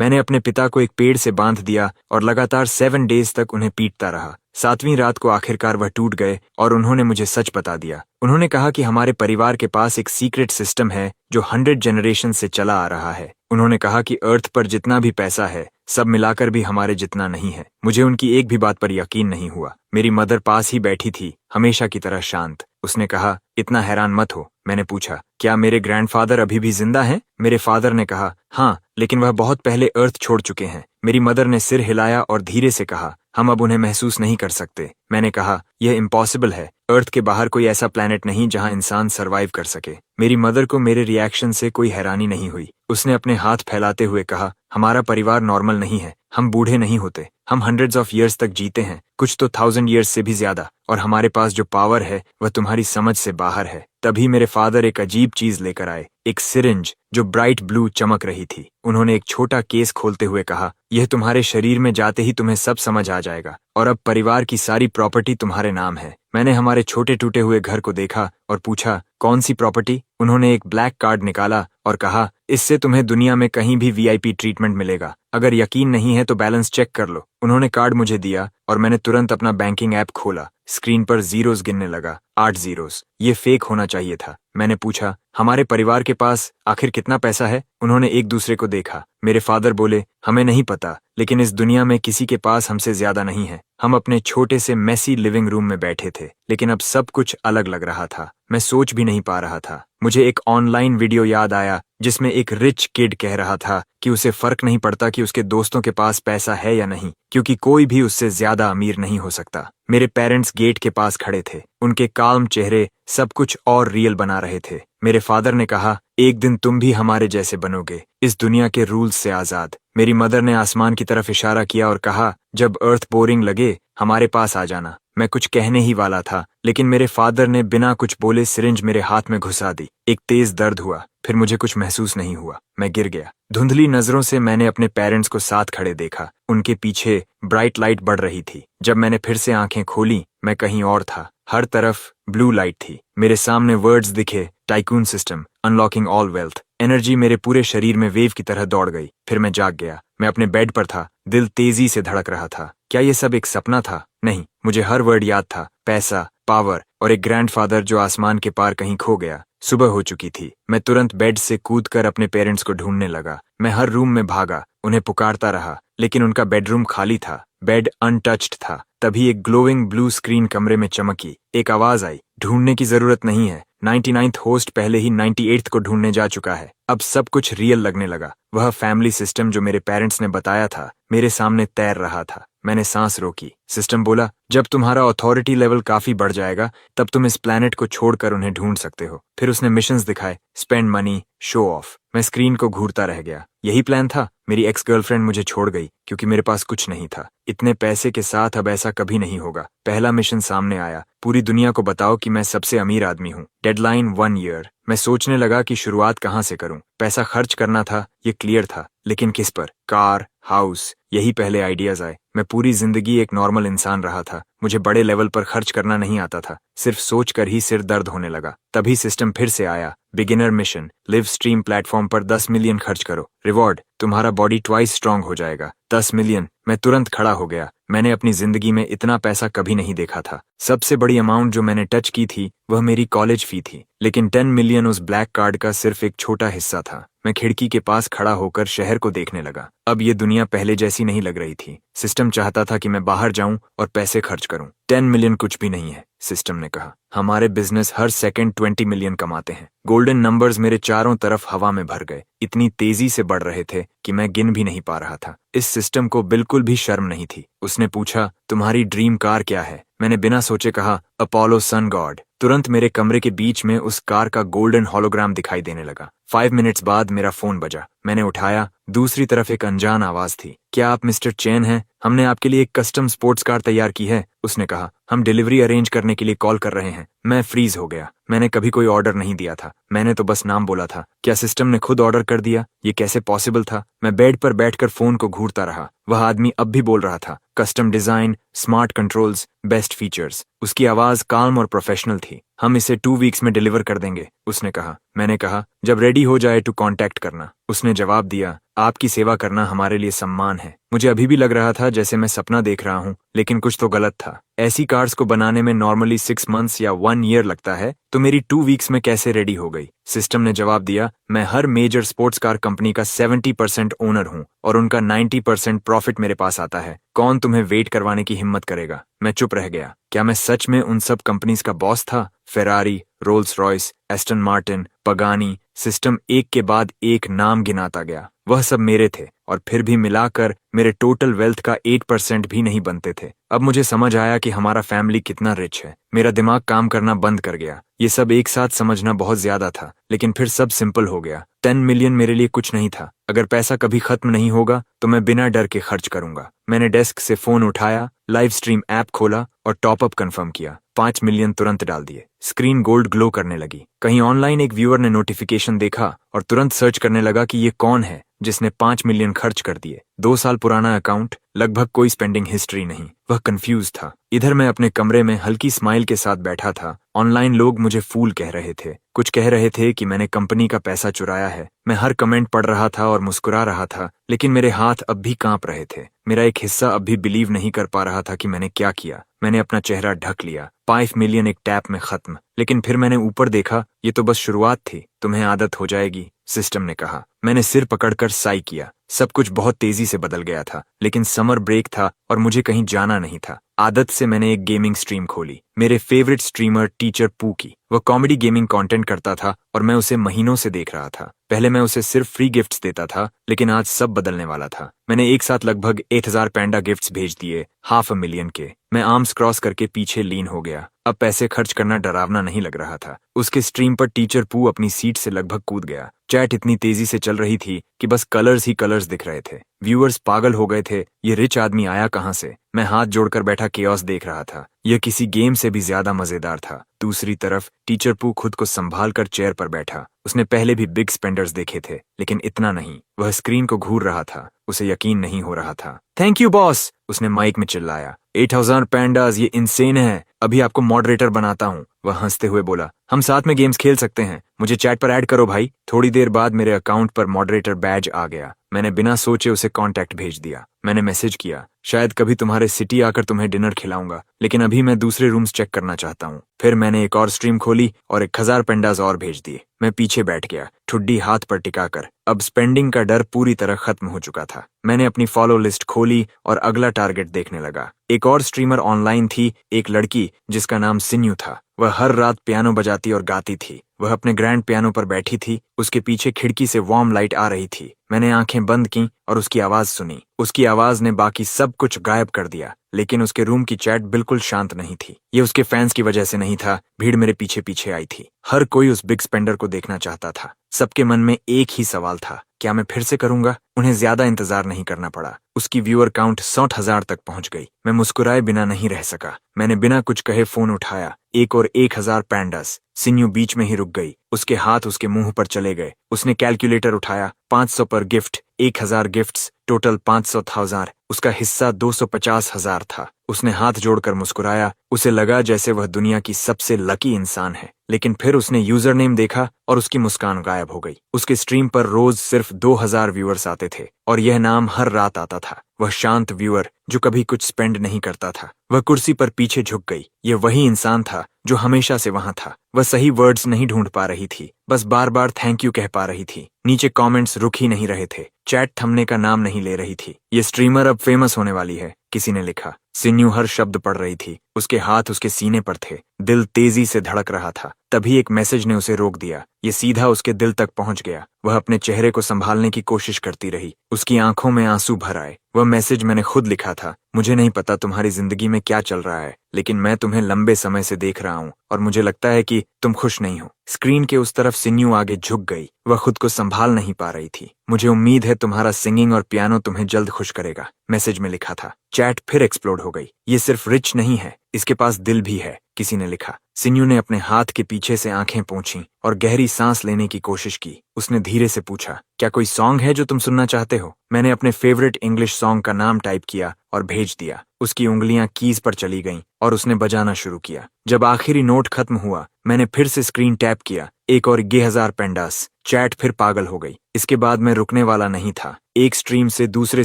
मैंने अपने पिता को एक पेड़ से बांध दिया और लगातार 7 डेज तक उन्हें पीटता रहा। 7वीं रात को आखिरकार वह टूट गए और उन्होंने मुझे सच बता दिया। उन्होंने कहा कि हमारे परिवार के पास एक सीक्रेट सिस्टम है जो 100 जनरेशन से चला आ रहा है। उन्होंने कहा कि अर्थ पर जितना भी पैसा है सब मिलाकर भी हमारे जितना नहीं है। मुझे उनकी एक भी बात पर यकीन नहीं हुआ। मेरी मदर पास ही बैठी थी, हमेशा की तरह शांत। उसने कहा, इतना हैरान मत हो। मैंने पूछा, क्या मेरे ग्रैंडफादर अभी भी जिंदा हैं? मेरे फादर ने कहा, हाँ, लेकिन वह बहुत पहले अर्थ छोड़ चुके हैं। मेरी मदर ने सिर हिलाया और धीरे से कहा, हम अब उन्हें महसूस नहीं कर सकते। मैंने कहा, यह इम्पॉसिबल है। अर्थ के बाहर कोई ऐसा प्लैनेट नहीं जहां इंसान सर्वाइव कर सके। मेरी मदर को मेरे रिएक्शन से कोई हैरानी नहीं हुई। उसने अपने हाथ फैलाते हुए कहा, हमारा परिवार नॉर्मल नहीं है। हम बूढ़े नहीं होते। हम हंड्रेड्स ऑफ ईयर्स तक जीते हैं, कुछ तो 1000 ईयर्स से भी ज्यादा। और हमारे पास जो पावर है वह तुम्हारी समझ से बाहर है। तभी मेरे फादर एक अजीब चीज लेकर आए, एक सिरिंज जो ब्राइट ब्लू चमक रही थी। उन्होंने एक छोटा केस खोलते हुए कहा, यह तुम्हारे शरीर में जाते ही तुम्हें सब समझ आ जाएगा और अब परिवार की सारी प्रॉपर्टी तुम्हारे नाम है। मैंने हमारे छोटे टूटे हुए घर को देखा और पूछा, कौन सी प्रॉपर्टी? उन्होंने एक ब्लैक कार्ड निकाला और कहा, इससे तुम्हें दुनिया में कहीं भी वीआईपी ट्रीटमेंट मिलेगा। अगर यकीन नहीं है तो बैलेंस चेक कर लो। उन्होंने कार्ड मुझे दिया और मैंने तुरंत अपना बैंकिंग ऐप खोला। स्क्रीन पर जीरोस गिनने लगा, 8 जीरोस। ये फेक होना चाहिए था। मैंने पूछा, हमारे परिवार के पास आखिर कितना पैसा है? उन्होंने एक दूसरे को देखा। मेरे फादर बोले, हमें नहीं पता, लेकिन इस दुनिया में किसी के पास हमसे ज्यादा नहीं है। हम अपने छोटे से मेसी लिविंग रूम में बैठे थे, लेकिन अब सब कुछ अलग लग रहा था। मैं सोच भी नहीं पा रहा था। मुझे एक ऑनलाइन वीडियो याद आया जिसमें एक रिच किड कह रहा था कि उसे फर्क नहीं पड़ता कि उसके दोस्तों के पास पैसा है या नहीं, क्योंकि कोई भी उससे ज्यादा अमीर नहीं हो सकता। मेरे पेरेंट्स गेट के पास खड़े थे। उनके काल्म चेहरे सब कुछ और रियल बना रहे थे। मेरे फादर ने कहा, एक दिन तुम भी हमारे जैसे बनोगे, इस दुनिया के रूल्स से आजाद। मेरी मदर ने आसमान की तरफ इशारा किया और कहा, जब अर्थ बोरिंग लगे हमारे पास आ जाना। मैं कुछ कहने ही वाला था, लेकिन मेरे फादर ने बिना कुछ बोले सिरिंज मेरे हाथ में घुसा दी। एक तेज दर्द हुआ, फिर मुझे कुछ महसूस नहीं हुआ। मैं गिर गया। धुंधली नजरों से मैंने अपने पेरेंट्स को साथ खड़े देखा। उनके पीछे ब्राइट लाइट बढ़ रही थी। जब मैंने फिर से आंखें खोली, मैं कहीं और था। हर तरफ ब्लू लाइट थी। मेरे सामने वर्ड्स दिखे, tycoon system, unlocking all wealth. Energy मेरे पूरे शरीर में वेव की तरह दौड़ गई। फिर मैं जाग गया। मैं अपने बेड पर था। दिल तेजी से धड़क रहा था। क्या ये सब एक सपना था? नहीं, मुझे हर वर्ड याद था। पैसा, पावर और एक ग्रैंडफादर जो आसमान के पार कहीं खो गया। सुबह हो चुकी थी। मैं तुरंत बेड से कूदकर अपने पेरेंट्स को ढूंढने लगा। मैं हर रूम में भागा, उन्हें पुकारता रहा, लेकिन उनका बेडरूम खाली था। बेड अनटच्ड था। तभी एक ग्लोइंग ब्लू स्क्रीन कमरे में चमकी। एक आवाज आई, ढूंढने की जरूरत नहीं है। 99th होस्ट पहले ही 98th को ढूंढने जा चुका है। अब सब कुछ रियल लगने लगा। वह फैमिली सिस्टम जो मेरे पेरेंट्स ने बताया था मेरे सामने तैर रहा था। मैंने सांस रोकी। सिस्टम बोला, जब तुम्हारा अथॉरिटी लेवल काफी बढ़ जाएगा तब तुम इस प्लैनेट को छोड़कर उन्हें ढूंढ सकते हो। फिर उसने मिशंस दिखाए, स्पेंड मनी, शो ऑफ। मैं स्क्रीन को घूरता रह गया। यही प्लान था। मेरी एक्स गर्लफ्रेंड मुझे छोड़ गई क्योंकि मेरे पास कुछ नहीं था। इतने पैसे के साथ अब ऐसा कभी नहीं होगा। पहला मिशन सामने आया, पूरी दुनिया को बताओ कि मैं सबसे अमीर आदमी हूँ। Deadline 1 year. मैं सोचने लगा कि शुरुआत कहाँ से करूं। पैसा खर्च करना था, ये क्लियर था, लेकिन किस पर? कार, हाउस, यही पहले आइडियाज आए। मैं पूरी जिंदगी एक नॉर्मल इंसान रहा था। मुझे बड़े लेवल पर खर्च करना नहीं आता था। सिर्फ सोचकर ही सिर दर्द होने लगा। तभी सिस्टम फिर से आया, beginner mission, live stream platform पर 10 मिलियन खर्च करो। रिवॉर्ड, तुम्हारा बॉडी ट्वाइस स्ट्रांग हो जाएगा। 10 मिलियन। मैं तुरंत खड़ा हो गया। मैंने अपनी जिंदगी में इतना पैसा कभी नहीं देखा था। सबसे बड़ी अमाउंट जो मैंने टच की थी वह मेरी कॉलेज फी थी, लेकिन 10 मिलियन उस ब्लैक कार्ड का सिर्फ एक छोटा हिस्सा था। मैं खिड़की के पास खड़ा होकर शहर को देखने लगा। अब ये दुनिया पहले जैसी नहीं लग रही थी। सिस्टम चाहता था कि मैं बाहर जाऊं और पैसे खर्च करूं। 10 मिलियन कुछ भी नहीं है, सिस्टम ने कहा। हमारे बिजनेस हर सेकंड 20 मिलियन कमाते हैं। गोल्डन नंबर्स मेरे चारों तरफ हवा में भर गए। इतनी तेजी से बढ़ रहे थे कि मैं गिन भी नहीं पा रहा था। इस सिस्टम को बिल्कुल भी शर्म नहीं थी। उसने पूछा, तुम्हारी ड्रीम कार क्या है? मैंने बिना सोचे कहा, अपोलो सन गॉड। तुरंत मेरे कमरे के बीच में उस कार का गोल्डन होलोग्राम दिखाई देने लगा। 5 मिनट्स बाद मेरा फोन बजा। मैंने उठाया। दूसरी तरफ एक अनजान आवाज थी। क्या आप मिस्टर चैन हैं? हमने आपके लिए एक कस्टम स्पोर्ट्स कार तैयार की है। उसने कहा, हम डिलीवरी अरेंज करने के लिए कॉल कर रहे हैं। मैं फ्रीज हो गया। मैंने कभी कोई ऑर्डर नहीं दिया था। मैंने तो बस नाम बोला था। क्या सिस्टम ने खुद ऑर्डर कर दिया? ये कैसे पॉसिबल था? मैं बेड पर बैठकर फोन को घूरता रहा। वह आदमी अब भी बोल रहा था, custom design, smart controls, best features. उसकी आवाज काम और प्रोफेशनल थी। हम इसे 2 वीक्स में डिलीवर कर देंगे, उसने कहा। मैंने कहा, जब रेडी हो जाए तो कांटेक्ट करना। उसने जवाब दिया, आपकी सेवा करना हमारे लिए सम्मान है। मुझे अभी भी लग रहा था जैसे मैं सपना देख रहा हूँ, लेकिन कुछ तो गलत था। ऐसी कार्स को बनाने में नॉर्मली 6 मंथ्स या 1 ईयर लगता है, तो मेरी 2 वीक्स में कैसे रेडी हो गई? सिस्टम ने जवाब दिया, मैं हर मेजर स्पोर्ट्स कार कंपनी का 70% ओनर हूँ और उनका 90% प्रॉफिट मेरे पास आता है। कौन तुम्हें वेट करवाने की हिम्मत करेगा? मैं चुप रह गया। क्या मैं सच में उन सब कंपनीज का बॉस था? Ferrari, Rolls Royce, Aston Martin, Pagani, system एक के बाद एक नाम गिनाता गया। वह सब मेरे थे और फिर भी मिलाकर मेरे टोटल वेल्थ का 8% भी नहीं बनते थे। अब मुझे समझ आया कि हमारा फैमिली कितना रिच है। मेरा दिमाग काम करना बंद कर गया। ये सब एक साथ समझना बहुत ज्यादा था, लेकिन फिर सब सिंपल हो गया। 10 मिलियन मेरे लिए कुछ नहीं था। अगर पैसा कभी खत्म नहीं होगा तो मैं बिना डर के खर्च करूंगा। मैंने डेस्क से फोन उठाया, लाइव स्ट्रीम ऐप खोला और टॉपअप कंफर्म किया। 5 मिलियन तुरंत डाल दिए। स्क्रीन गोल्ड ग्लो करने लगी। कहीं ऑनलाइन एक व्यूअर ने नोटिफिकेशन देखा और तुरंत सर्च करने लगा कि ये कौन है जिसने 5 मिलियन खर्च कर दिए। 2 साल पुराना अकाउंट, लगभग कोई स्पेंडिंग हिस्ट्री नहीं। वह कंफ्यूज था। इधर मैं अपने कमरे में हल्की स्माइल के साथ बैठा था। ऑनलाइन लोग मुझे फूल कह रहे थे। कुछ कह रहे थे कि मैंने कंपनी का पैसा चुराया है। मैं हर कमेंट पढ़ रहा था और मुस्कुरा रहा था, लेकिन मेरे हाथ अब भी कांप रहे थे। मेरा एक हिस्सा अब भी बिलीव नहीं कर पा रहा था कि मैंने क्या किया। मैंने अपना चेहरा ढक लिया। 5 मिलियन एक टैप में खत्म। लेकिन फिर मैंने ऊपर देखा, ये तो बस शुरुआत थी। तुम्हें आदत हो जाएगी, सिस्टम ने कहा। मैंने सिर पकड़कर साई किया। सब कुछ बहुत तेजी से बदल गया था, लेकिन समर ब्रेक था और मुझे कहीं जाना नहीं था। आदत से मैंने एक गेमिंग स्ट्रीम खोली। मेरे फेवरेट स्ट्रीमर टीचर पू की। वह कॉमेडी गेमिंग कंटेंट करता था और मैं उसे महीनों से देख रहा था। पहले मैं उसे सिर्फ फ्री गिफ्ट्स देता था, लेकिन आज सब बदलने वाला था। मैंने एक साथ लगभग 8000 पैंडा गिफ्ट्स भेज दिए, 500,000 के। मैं आर्म्स क्रॉस करके पीछे लीन हो गया। अब पैसे खर्च करना डरावना नहीं लग रहा था। उसके स्ट्रीम पर टीचर पू अपनी सीट से लगभग कूद गया। चैट इतनी तेजी से चल रही थी कि बस कलर्स ही कलर्स दिख रहे थे। व्यूअर्स पागल हो गए थे। ये रिच आदमी आया कहां से? मैं हाथ जोड़कर बैठा केओस देख रहा था। यह किसी गेम से भी ज्यादा मजेदार था। दूसरी तरफ टीचर पू खुद को संभाल कर चेयर पर बैठा। उसने पहले भी बिग स्पेंडर्स देखे थे, लेकिन इतना नहीं। वह स्क्रीन को घूर रहा था। उसे यकीन नहीं हो रहा था। थैंक यू बॉस, उसने माइक में चिल्लाया। 8000 पैंडास, ये इंसेन है। अभी आपको मॉडरेटर बनाता हूँ। वह हंसते हुए बोला, हम साथ में गेम्स खेल सकते हैं। मुझे चैट पर ऐड करो भाई। थोड़ी देर बाद मेरे अकाउंट पर मॉडरेटर बैज आ गया। मैंने बिना सोचे उसे कांटेक्ट भेज दिया। मैंने मैसेज किया, शायद कभी तुम्हारे सिटी आकर तुम्हें डिनर खिलाऊंगा, लेकिन अभी मैं दूसरे रूम्स चेक करना चाहता हूँ। फिर मैंने एक और स्ट्रीम खोली और 1000 पेंडास और भेज दिए। मैं पीछे बैठ गया, ठुड्डी हाथ पर टिकाकर। अब स्पेंडिंग का डर पूरी तरह खत्म हो चुका था। मैंने अपनी फॉलो लिस्ट खोली और अगला टारगेट देखने लगा। एक और स्ट्रीमर ऑनलाइन थी, एक लड़की जिसका नाम सिन्यू था। वह हर रात पियानो बजाती और गाती थी। वह अपने ग्रैंड पियानो पर बैठी थी। उसके पीछे खिड़की से वार्म लाइट आ रही थी। मैंने आंखें बंद की और उसकी आवाज सुनी। उसकी आवाज ने बाकी सब कुछ गायब कर दिया, लेकिन उसके रूम की चैट बिल्कुल शांत नहीं थी। ये उसके फैंस की वजह से नहीं था। भीड़ मेरे पीछे पीछे आई थी। हर कोई उस बिग स्पेंडर को देखना चाहता था। सबके मन में एक ही सवाल था, क्या मैं फिर से करूंगा? उन्हें ज्यादा इंतजार नहीं करना पड़ा। उसकी व्यूअर काउंट 60,000 तक पहुंच गई। मैं मुस्कुराए बिना नहीं रह सका। मैंने बिना कुछ कहे फोन उठाया। एक और 1000 पैंडास। सिन्यू बीच में ही रुक गई। उसके हाथ उसके मुंह पर चले गए। उसने कैलकुलेटर उठाया। 500 पर गिफ्ट, 1000 गिफ्ट्स, टोटल 500,000। उसका हिस्सा 250,000 था। उसने हाथ जोड़कर मुस्कुराया। उसे लगा जैसे वह दुनिया की सबसे लकी इंसान है। लेकिन फिर उसने यूजर नेम देखा और उसकी मुस्कान गायब हो गई। उसके स्ट्रीम पर रोज सिर्फ 2000 व्यूअर्स आते थे और यह नाम हर रात आता था। वह शांत व्यूअर जो कभी कुछ स्पेंड नहीं करता था। वह कुर्सी पर पीछे झुक गई। यह वही इंसान था जो हमेशा से वहां था। वह सही वर्ड्स नहीं ढूंढ पा रही थी, बस बार बार थैंक यू कह पा रही थी। नीचे कमेंट्स रुक ही नहीं रहे थे। चैट थमने का नाम नहीं ले रही थी। ये स्ट्रीमर अब फेमस होने वाली है, किसी ने लिखा। सिन्यू हर शब्द पढ़ रही थी। उसके हाथ उसके सीने पर थे। दिल तेजी से धड़क रहा था। तभी एक मैसेज ने उसे रोक दिया। ये सीधा उसके दिल तक पहुंच गया। वह अपने चेहरे को संभालने की कोशिश करती रही। उसकी आंखों में आंसू भर आए। वह मैसेज मैंने खुद लिखा था। मुझे नहीं पता तुम्हारी जिंदगी में क्या चल रहा है, लेकिन मैं तुम्हें लंबे समय से देख रहा हूँ और मुझे लगता है कि तुम खुश नहीं हो। स्क्रीन के उस तरफ सिन्यू आगे झुक गई। वह खुद को संभाल नहीं पा रही थी। मुझे उम्मीद है तुम्हारा सिंगिंग और पियानो तुम्हें जल्द खुश करेगा, मैसेज में लिखा था। चैट फिर एक्सप्लोड हो गई। ये सिर्फ रिच नहीं है, इसके पास दिल भी है, किसी ने लिखा। सिन्यू ने अपने हाथ के पीछे से आंखें पोंछी और गहरी सांस लेने की कोशिश की। उसने धीरे से पूछा, क्या कोई सॉन्ग है जो तुम सुनना चाहते हो? मैंने अपने फेवरेट इंग्लिश सॉन्ग का नाम टाइप किया और भेज दिया। उसकी उंगलियां कीज पर चली गईं और उसने बजाना शुरू किया। जब आखिरी नोट खत्म हुआ, मैंने फिर से स्क्रीन टैप किया। एक और 1000 पेंडास। चैट फिर पागल हो गई। इसके बाद मैं रुकने वाला नहीं था। एक स्ट्रीम से दूसरे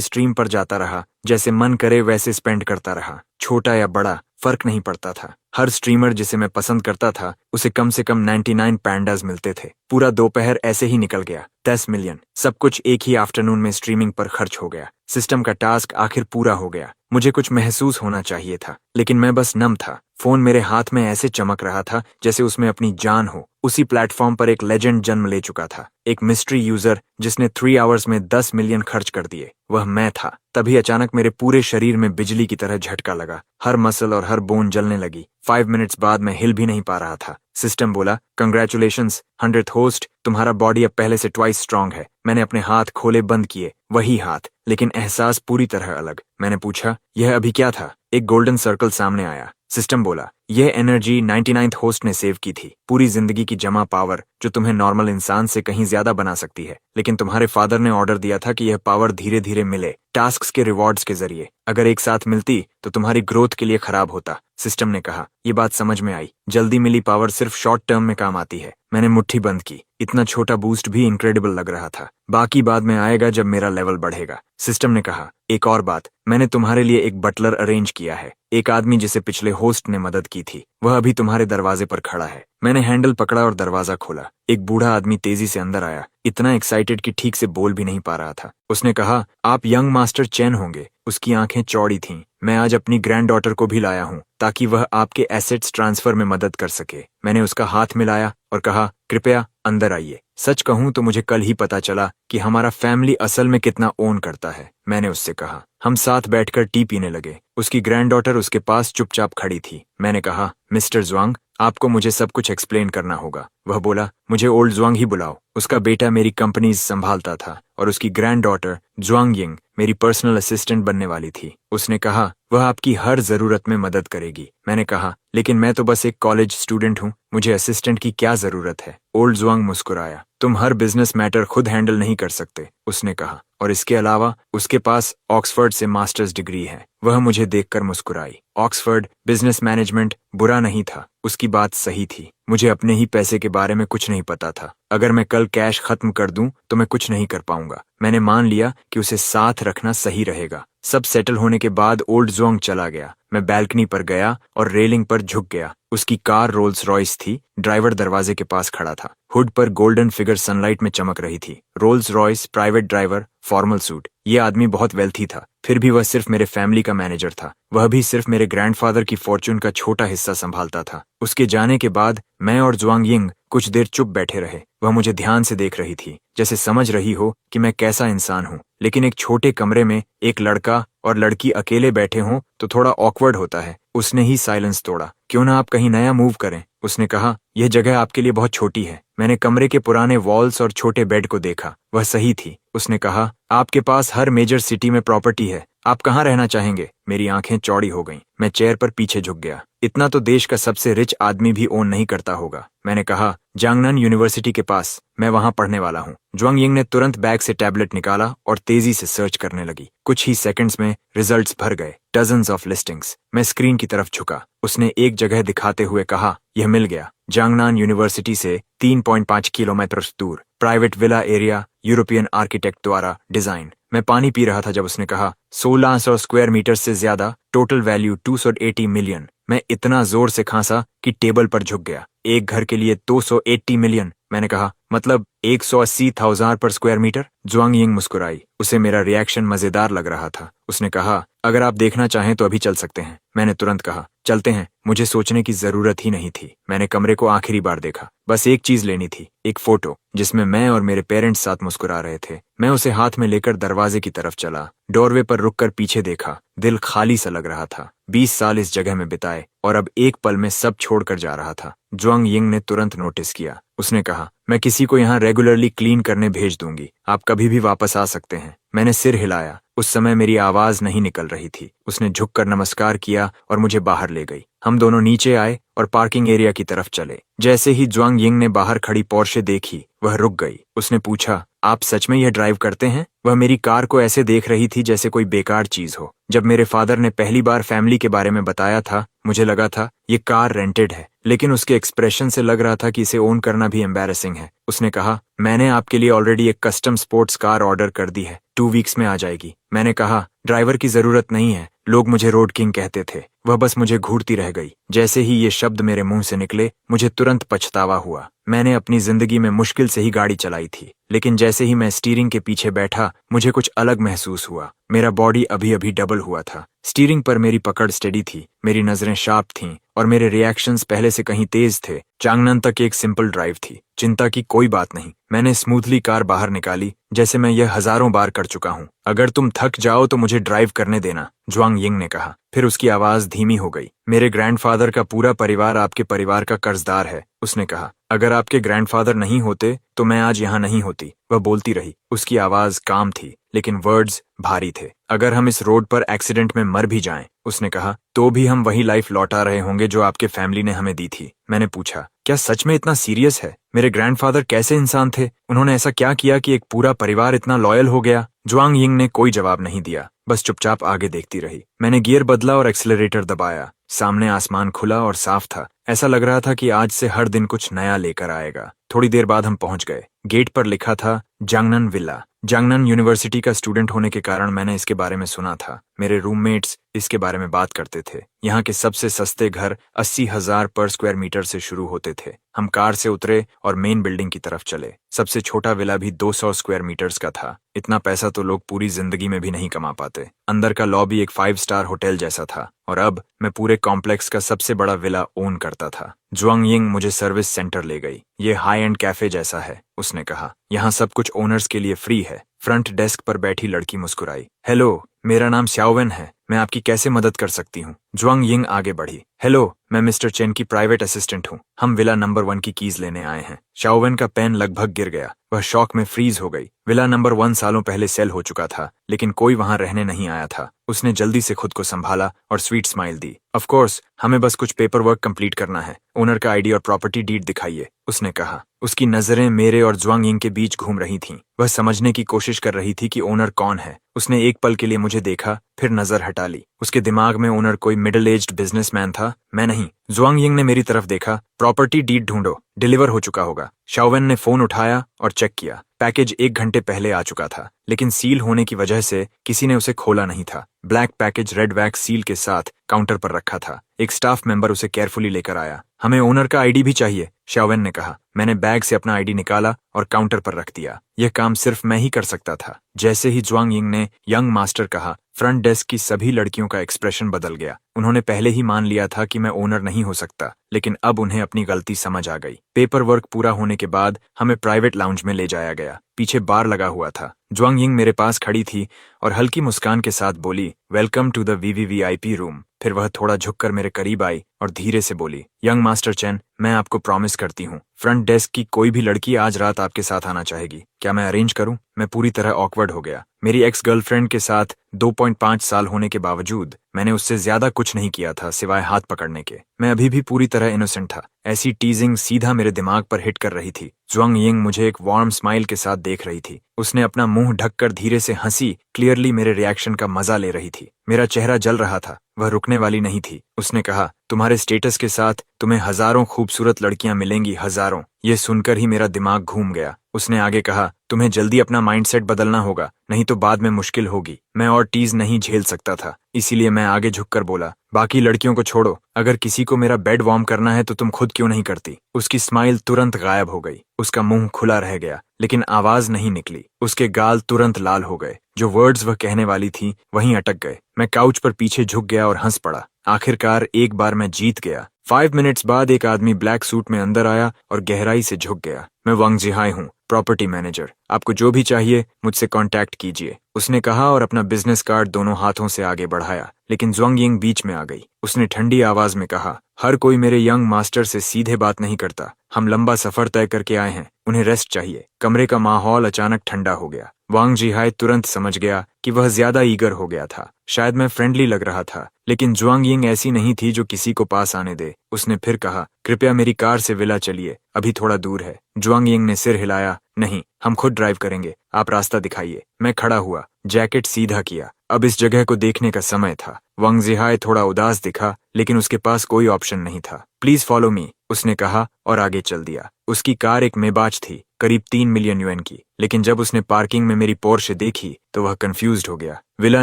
स्ट्रीम पर जाता रहा, जैसे मन करे वैसे स्पेंड करता रहा। छोटा या बड़ा फर्क नहीं पड़ता था। हर स्ट्रीमर जिसे मैं पसंद करता था उसे कम से कम 99 पैंडाज मिलते थे। पूरा दोपहर ऐसे ही निकल गया। 10 मिलियन, सब कुछ एक ही आफ्टरनून में स्ट्रीमिंग पर खर्च हो गया। सिस्टम का टास्क आखिर पूरा हो गया। मुझे कुछ महसूस होना चाहिए था, लेकिन मैं बस नम था। फोन मेरे हाथ में ऐसे चमक रहा था जैसे उसमें अपनी जान हो। उसी प्लेटफॉर्म पर एक लेजेंड जन्म ले चुका था, एक मिस्ट्री यूजर जिसने 3 आवर्स में 10 मिलियन खर्च कर दिए। वह मैं था। तभी अचानक मेरे पूरे शरीर में बिजली की तरह झटका लगा। हर मसल और हर बोन जलने लगी। 5 मिनट्स बाद मैं हिल भी नहीं पा रहा था। सिस्टम बोला, कंग्रेचुलेशंस 100th होस्ट, तुम्हारा बॉडी अब पहले से ट्वाइस स्ट्रांग है। मैंने अपने हाथ खोले बंद किए, वही हाथ, लेकिन एहसास पूरी तरह अलग। मैंने पूछा, यह अभी क्या था? एक गोल्डन सर्कल सामने आया। सिस्टम बोला, यह एनर्जी 99th होस्ट ने सेव की थी। पूरी जिंदगी की जमा पावर जो तुम्हें नॉर्मल इंसान से कहीं ज्यादा बना सकती है। लेकिन तुम्हारे फादर ने ऑर्डर दिया था कि यह पावर धीरे धीरे मिले, टास्क्स के रिवॉर्ड्स के जरिए। अगर एक साथ मिलती तो तुम्हारी ग्रोथ के लिए खराब होता। सिस्टम ने कहा, ये बात समझ में आई। जल्दी मिली पावर सिर्फ शॉर्ट टर्म में काम आती है। मैंने मुट्ठी बंद की। इतना छोटा बूस्ट भी इनक्रेडिबल लग रहा था। बाकी बाद में आएगा जब मेरा लेवल बढ़ेगा। सिस्टम ने कहा, एक और बात, मैंने तुम्हारे लिए एक बटलर अरेंज किया है। एक आदमी जिसे पिछले होस्ट ने मदद की थी, वह अभी तुम्हारे दरवाजे पर खड़ा है। मैंने हैंडल पकड़ा और दरवाजा खोला। एक बूढ़ा आदमी तेजी से अंदर आया, इतना एक्साइटेड कि ठीक से बोल भी नहीं पा रहा था। उसने कहा, आप यंग मास्टर चैन होंगे। उसकी आंखें चौड़ी थीं। मैं आज अपनी ग्रैंड डॉटर को भी लाया हूँ ताकि वह आपके एसेट्स ट्रांसफर में मदद कर सके। मैंने उसका हाथ मिलाया और कहा, कृपया अंदर आइए। सच कहूं तो मुझे कल ही पता चला कि हमारा फैमिली असल में कितना ओन करता है। मैंने उससे कहा। हम साथ बैठकर टी पीने लगे। उसकी ग्रैंड डॉटर उसके पास चुपचाप खड़ी थी। मैंने कहा, मिस्टर ज्वांग, आपको मुझे सब कुछ एक्सप्लेन करना होगा। वह बोला, मुझे ओल्ड ज्वांग ही बुलाओ। उसका बेटा मेरी कंपनीज संभालता था और उसकी ग्रैंड डॉटर ज्वांग यिंग मेरी पर्सनल असिस्टेंट बनने वाली थी। उसने कहा, वह आपकी हर जरूरत में मदद करेगी। मैंने कहा, लेकिन मैं तो बस एक कॉलेज स्टूडेंट हूँ, मुझे असिस्टेंट की क्या जरूरत है? ओल्ड ज्वांग मुस्कुराया। तुम हर बिजनेस मैटर खुद हैंडल नहीं कर सकते, उसने कहा, और इसके अलावा उसके पास ऑक्सफोर्ड से मास्टर्स डिग्री है। वह मुझे देखकर मुस्कुराई। ऑक्सफोर्ड बिजनेस मैनेजमेंट बुरा नहीं था, उसकी बात सही थी। मुझे अपने ही पैसे के बारे में कुछ नहीं पता था। अगर मैं कल कैश खत्म कर दूं तो मैं कुछ नहीं कर पाऊंगा। मैंने मान लिया कि उसे साथ रखना सही रहेगा। सब सेटल होने के बाद ओल्ड ज्वांग चला गया। मैं बैल्कनी पर गया और रेलिंग पर झुक गया। उसकी कार रोल्स रॉयस थी। ड्राइवर दरवाजे के पास खड़ा था। हुड पर गोल्डन फिगर सनलाइट में चमक रही थी। Rolls Royce, private driver, formal suit. ये आदमी बहुत वेल्थी था, फिर भी वह सिर्फ मेरे फैमिली का मैनेजर था। वह भी सिर्फ मेरे ग्रैंडफादर की फॉर्च्यून का छोटा हिस्सा संभालता था। उसके जाने के बाद मैं और ज्वांग यिंग कुछ देर चुप बैठे रहे। वह मुझे ध्यान से देख रही थी, जैसे समझ रही हो कि मैं कैसा इंसान हूँ। लेकिन एक छोटे कमरे में एक लड़का और लड़की अकेले बैठे हों तो थोड़ा ऑकवर्ड होता है। उसने ही साइलेंस तोड़ा। क्यों ना आप कहीं नया मूव करें? उसने कहा, यह जगह आपके लिए बहुत छोटी है। मैंने कमरे के पुराने वॉल्स और छोटे बेड को देखा। वह सही थी। उसने कहा, आपके पास हर मेजर सिटी में प्रॉपर्टी है, आप कहाँ रहना चाहेंगे? मेरी आंखें चौड़ी हो गईं। मैं चेयर पर पीछे झुक गया। इतना तो देश का सबसे रिच आदमी भी ओन नहीं करता होगा। मैंने कहा, जांगनन यूनिवर्सिटी के पास, मैं वहां पढ़ने वाला हूँ। ज्वांग यिंग ने तुरंत बैग से टैबलेट निकाला और तेजी से सर्च करने लगी। कुछ ही सेकंड्स में रिजल्ट्स भर गए। Dozens of listings. मैं स्क्रीन की तरफ झुका। उसने एक जगह दिखाते हुए कहा, यह मिल गया। जांगनान यूनिवर्सिटी से 3.5 किलोमीटर दूर, private villa area, European architect द्वारा डिजाइन। मैं पानी पी रहा था जब उसने कहा, 1600 स्क्वायर मीटर से ज्यादा, टोटल वैल्यू 280 मिलियन। मैं इतना जोर से खांसा कि टेबल पर झुक गया। एक घर के लिए 280 मिलियन? मैंने कहा, मतलब 180,000 पर स्क्वायर मीटर? ज्वांग यिंग मुस्कुराई। उसे मेरा रिएक्शन मजेदार लग रहा था। उसने कहा, अगर आप देखना चाहें तो अभी चल सकते हैं। मैंने तुरंत कहा, चलते हैं। मुझे सोचने की जरूरत ही नहीं थी। मैंने कमरे को आखिरी बार देखा। बस एक चीज लेनी थी, एक फोटो जिसमें मैं और मेरे पेरेंट्स साथ मुस्कुरा रहे थे। मैं उसे हाथ में लेकर दरवाजे की तरफ चला। डोरवे पर रुककर पीछे देखा। दिल खाली सा लग रहा था। 20 साल इस जगह में बिताए और अब एक पल में सब छोड़कर जा रहा था। ज्वांग यिंग ने तुरंत नोटिस किया। उसने कहा, मैं किसी को यहाँ रेगुलरली क्लीन करने भेज दूंगी, आप कभी भी वापस आ सकते हैं। मैंने सिर हिलाया। उस समय मेरी आवाज नहीं निकल रही थी। उसने झुककर नमस्कार किया और मुझे बाहर ले गई। हम दोनों नीचे आए और पार्किंग एरिया की तरफ चले। जैसे ही ज्वांग यिंग ने बाहर खड़ी पोर्शे देखी, वह रुक गई। उसने पूछा, आप सच में यह ड्राइव करते हैं? वह मेरी कार को ऐसे देख रही थी जैसे कोई बेकार चीज हो। जब मेरे फादर ने पहली बार फैमिली के बारे में बताया था, मुझे लगा था ये कार रेंटेड है, लेकिन उसके एक्सप्रेशन से लग रहा था कि इसे ओन करना भी एम्बैरेसिंग है। उसने कहा, मैंने आपके लिए ऑलरेडी एक कस्टम स्पोर्ट्स कार ऑर्डर कर दी है, 2 वीक्स में आ जाएगी। मैंने कहा, ड्राइवर की जरूरत नहीं है, लोग मुझे रोड किंग कहते थे। वह बस मुझे घूरती रह गई। जैसे ही ये शब्द मेरे मुंह से निकले, मुझे तुरंत पछतावा हुआ। मैंने अपनी जिंदगी में मुश्किल से ही गाड़ी चलाई थी, लेकिन जैसे ही मैं स्टीयरिंग के पीछे बैठा, मुझे कुछ अलग महसूस हुआ। मेरा बॉडी अभी अभी डबल हुआ था। स्टीयरिंग पर मेरी पकड़ स्टेडी थी, मेरी नजरें शार्प थीं और मेरे रिएक्शंस पहले से कहीं तेज थे। चांगनन तक एक सिंपल ड्राइव थी, चिंता की कोई बात नहीं। मैंने स्मूथली कार बाहर निकाली, जैसे मैं यह हजारों बार कर चुका हूँ। अगर तुम थक जाओ तो मुझे ड्राइव करने देना, ज्वांग यिंग ने कहा। फिर उसकी आवाज धीमी हो गई। मेरे ग्रैंडफादर का पूरा परिवार आपके परिवार का कर्जदार है, उसने कहा। अगर आपके ग्रैंडफादर नहीं होते तो मैं आज यहाँ नहीं होती। वह बोलती रही। उसकी आवाज काम थी, लेकिन वर्ड्स भारी थे। अगर हम इस रोड पर एक्सीडेंट में मर भी जाएं, उसने कहा, तो भी हम वही लाइफ लौटा रहे होंगे जो आपके फैमिली ने हमें दी थी। मैंने पूछा, क्या सच में इतना सीरियस है? मेरे ग्रैंडफादर कैसे इंसान थे? उन्होंने ऐसा क्या किया कि एक पूरा परिवार इतना लॉयल हो गया? ज्वांग यिंग ने कोई जवाब नहीं दिया, बस चुपचाप आगे देखती रही। मैंने गियर बदला और एक्सीलरेटर दबाया। सामने आसमान खुला और साफ था। ऐसा लग रहा था कि आज से हर दिन कुछ नया लेकर आएगा। थोड़ी देर बाद हम पहुंच गए। गेट पर लिखा था जांगनन विला। जांगनन यूनिवर्सिटी का स्टूडेंट होने के कारण मैंने इसके बारे में सुना था। मेरे रूममेट्स इसके बारे में बात करते थे। यहाँ के सबसे सस्ते घर 80,000 पर स्क्वायर मीटर से शुरू होते थे। हम कार से उतरे और मेन बिल्डिंग की तरफ चले। सबसे छोटा विला भी 200 स्क्वायर मीटर्स का था। इतना पैसा तो लोग पूरी जिंदगी में भी नहीं कमा पाते। अंदर का लॉबी एक 5 स्टार होटल जैसा था और अब मैं पूरे कॉम्प्लेक्स का सबसे बड़ा विला ओन करता था। ज्वांग यिंग मुझे सर्विस सेंटर ले गई। ये हाई एंड कैफे जैसा है, उसने कहा। यहाँ सब कुछ ओनर्स के लिए फ्री है। फ्रंट डेस्क पर बैठी लड़की मुस्कुराई। हेलो, मेरा नाम श्याओवेन है, मैं आपकी कैसे मदद कर सकती हूँ? ज्वांग यिंग आगे बढ़ी। हेलो, मैं मिस्टर चेन की प्राइवेट असिस्टेंट हूँ। हम विला नंबर 1 की कीज लेने आए हैं। श्याओवेन का पेन लगभग गिर गया। वह शॉक में फ्रीज हो गई। विला नंबर 1 सालों पहले सेल हो चुका था, लेकिन कोई वहां रहने नहीं आया था। उसने जल्दी से खुद को संभाला और sweet smile the. Of course, हमें बस कुछ पेपर वर्क कंप्लीट करना है। ओनर का आईडी और प्रॉपर्टी डीड दिखाइए, उसने कहा। उसकी नजरें मेरे और ज्वांग यिंग के बीच घूम रही थीं। वह समझने की कोशिश कर रही थी कि ओनर कौन है। उसने एक पल के लिए मुझे देखा, फिर नजर हटा ली। उसके दिमाग में ओनर कोई मिडिल एज्ड बिजनेसमैन था, मैं नहीं। ज्वांग यिंग ने मेरी तरफ देखा। प्रॉपर्टी डीड ढूंढो, डिलीवर हो चुका होगा। शाओवेन ने फोन उठाया और चेक किया। पैकेज 1 घंटे पहले आ चुका था, लेकिन सील होने की वजह से किसी ने उसे खोला नहीं था। Black package red wax seal के साथ काउंटर पर रखा था। एक स्टाफ मेंबर उसे केयरफुली लेकर आया। हमें ओनर का आईडी भी चाहिए, शाओवेन ने कहा। मैंने बैग से अपना आईडी निकाला और काउंटर पर रख दिया। यह काम सिर्फ मैं ही कर सकता था। जैसे ही ज्वांग यिंग ने यंग मास्टर कहा, फ्रंट डेस्क की सभी लड़कियों का एक्सप्रेशन बदल गया। उन्होंने पहले ही मान लिया था कि मैं ओनर नहीं हो सकता, लेकिन अब उन्हें अपनी गलती समझ आ गई। पेपर वर्क पूरा होने के बाद हमें प्राइवेट लाउंज में ले जाया गया। पीछे बार लगा हुआ था। ज्वांग यिंग मेरे पास खड़ी थी और हल्की मुस्कान के साथ बोली, वेलकम टू द वीवीवीआईपी रूम। फिर वह थोड़ा झुककर मेरे करीब आई और धीरे से बोली, यंग मास्टर चेन, मैं आपको प्रॉमिस करती हूँ, फ्रंट डेस्क की कोई भी लड़की आज रात आपके साथ आना चाहेगी। क्या मैं अरेंज करूं? मैं पूरी तरह ऑकवर्ड हो गया। मेरी एक्स गर्लफ्रेंड के साथ 2.5 साल होने के बावजूद मैंने उससे ज्यादा कुछ नहीं किया था सिवाय हाथ पकड़ने के। मैं अभी भी पूरी तरह इनोसेंट था। ऐसी टीजिंग सीधा मेरे दिमाग पर हिट कर रही थी। ज्वांग यिंग मुझे एक वार्म स्माइल के साथ देख रही थी। उसने अपना मुंह ढककर धीरे से हंसी, क्लियरली मेरे रिएक्शन का मजा ले रही थी। मेरा चेहरा जल रहा था। वह रुकने वाली नहीं थी। उसने कहा, तुम्हारे स्टेटस के साथ तुम्हें हजारों खूबसूरत लड़कियां मिलेंगी, हजारों। ये सुनकर ही मेरा दिमाग घूम गया। उसने आगे कहा, तुम्हें जल्दी अपना माइंडसेट बदलना होगा, नहीं तो बाद में मुश्किल होगी। मैं और टीज नहीं झेल सकता था, इसीलिए मैं आगे झुककर बोला, बाकी लड़कियों को छोड़ो, अगर किसी को मेरा बेड वार्म करना है तो तुम खुद क्यों नहीं करती? उसकी स्माइल तुरंत गायब हो गई। उसका मुंह खुला रह गया, लेकिन आवाज नहीं निकली। उसके गाल तुरंत लाल हो गए। जो वर्ड्स वह कहने वाली थी वहीं अटक गए। मैं काउच पर पीछे झुक गया और हंस पड़ा। आखिरकार एक बार मैं जीत गया। 5 मिनट्स बाद एक आदमी ब्लैक सूट में अंदर आया और गहराई से झुक गया। मैं वांग जिहाई हूँ, प्रॉपर्टी मैनेजर। आपको जो भी चाहिए मुझसे कांटेक्ट कीजिए, उसने कहा और अपना बिजनेस कार्ड दोनों हाथों से आगे बढ़ाया। लेकिन ज्वांग यिंग बीच में आ गई। उसने ठंडी आवाज में कहा, हर कोई मेरे यंग मास्टर से सीधे बात नहीं करता। हम लंबा सफर तय करके आए हैं, उन्हें रेस्ट चाहिए। कमरे का माहौल अचानक ठंडा हो गया। वांग जिहाई तुरंत समझ गया कि वह ज्यादा ईगर हो गया था। शायद मैं फ्रेंडली लग रहा था, लेकिन ज्वांग यिंग ऐसी नहीं थी जो किसी को पास आने दे। उसने फिर कहा, कृपया मेरी कार से विला चलिए, अभी थोड़ा दूर है। ज्वांग यिंग ने सिर हिलाया, नहीं, हम खुद ड्राइव करेंगे, आप रास्ता दिखाइए। मैं खड़ा हुआ, जैकेट सीधा किया। अब इस जगह को देखने का समय था। वांग जिहाई थोड़ा उदास दिखा, लेकिन उसके पास कोई ऑप्शन नहीं था। प्लीज फॉलो मी, उसने कहा और आगे चल दिया। उसकी कार एक मेबाच थी, करीब 3 मिलियन युएन की, लेकिन जब उसने पार्किंग में मेरी पोर्शे देखी तो वह कंफ्यूज्ड हो गया। विला